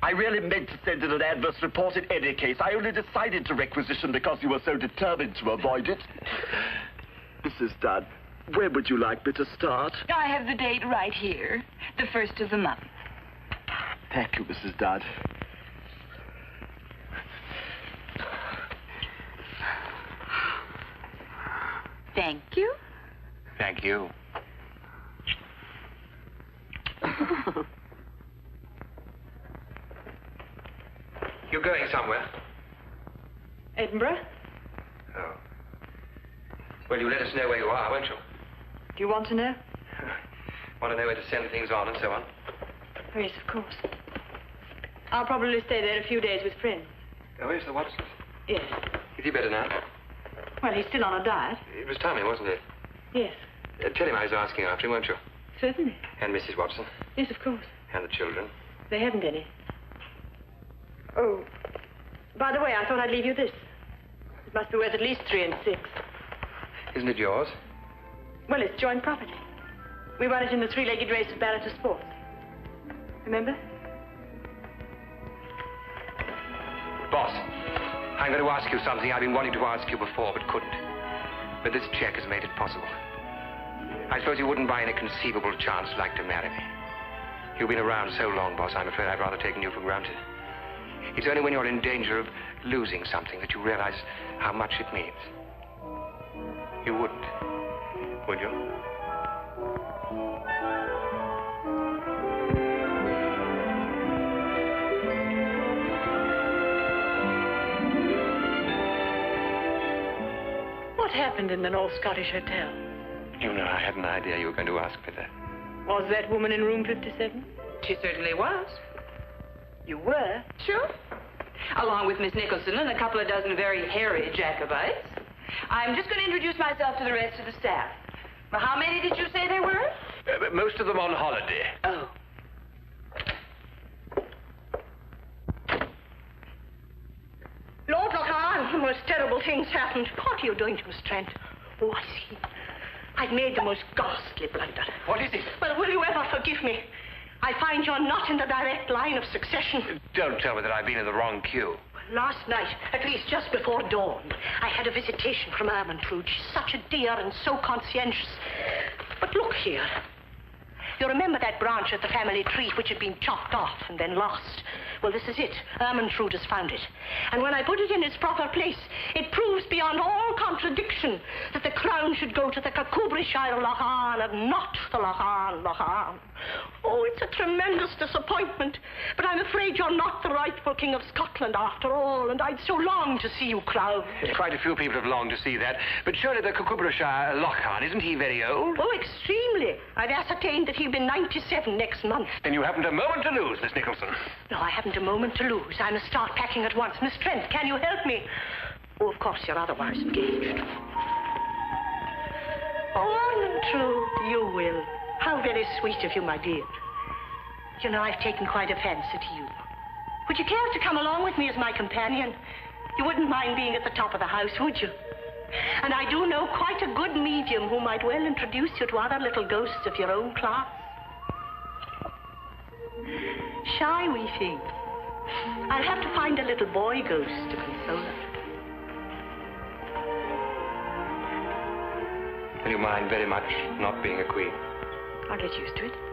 I really meant to send in an adverse report in any case. I only decided to requisition because you were so determined to avoid it. Mrs. Dunne, where would you like me to start? I have the date right here. The 1st of the month. Thank you, Mrs. Dunne. Thank you. Thank you. You're going somewhere? Edinburgh? Oh. Well, you let us know where you are, won't you? Do you want to know? Want to know where to send things on and so on? Oh, yes, of course. I'll probably stay there a few days with friends. Oh, yes, the Watsons. Yes. Is he better now? Well, he's still on a diet. It was timely, wasn't it? Yes, Tell him I was asking after him, won't you? certainly. And Mrs. Watson. Yes, of course. And the children. They haven't any. Oh, by the way, I thought I'd leave you this. It must be worth at least 3 and 6. Isn't it yours? Well, it's joint property. We won it in the 3-legged race of Barrister Sports. Remember? Boss, I'm going to ask you something I've been wanting to ask you before but couldn't. But this check has made it possible. I suppose you wouldn't by any conceivable chance like to marry me. You've been around so long, boss, I'm afraid I've rather taken you for granted. It's only when you're in danger of losing something that you realize how much it means. You wouldn't, would you? What happened in the North Scottish Hotel? You know, I had an idea you were going to ask me that. Was that woman in room 57? She certainly was. You were? Sure. Along with Miss Nicholson and a couple of dozen very hairy Jacobites. I'm just going to introduce myself to the rest of the staff. Well, how many did you say there were? Most of them on holiday. Oh. terrible things happened. What are you doing to Miss Trent? Oh, I see. I've made the most ghastly blunder. What is it? Well, will you ever forgive me? I find you're not in the direct line of succession. Don't tell me that I've been in the wrong queue. Last night, at least just before dawn, I had a visitation from Ermentrude. She's such a dear and so conscientious. But look here. You remember that branch of the family tree which had been chopped off and then lost? Well, this is it. Ermentrude has found it. And when I put it in its proper place, it proves beyond all contradiction that the crown should go to the Kirkcudbrightshire Locharne and not the Locharne. Oh, it's a tremendous disappointment. But I'm afraid you're not the rightful King of Scotland after all, and I'd so long to see you crowned. Quite a few people have longed to see that. But surely the Kirkcudbrightshire Locharne, isn't he very old? Oh, extremely. I've ascertained that he'll be 97 next month. Then you haven't a moment to lose, Miss Nicholson. No, I haven't a moment to lose. I must start packing at once. Miss Trent, can you help me? Oh, of course, you're otherwise engaged. Oh, Ermentrude, you will. How very sweet of you, my dear. You know, I've taken quite a fancy to you. Would you care to come along with me as my companion? You wouldn't mind being at the top of the house, would you? And I do know quite a good medium who might well introduce you to other little ghosts of your own class. Shy wee thing. I'll have to find a little boy ghost to console her. Will you mind very much not being a queen? I'll get used to it.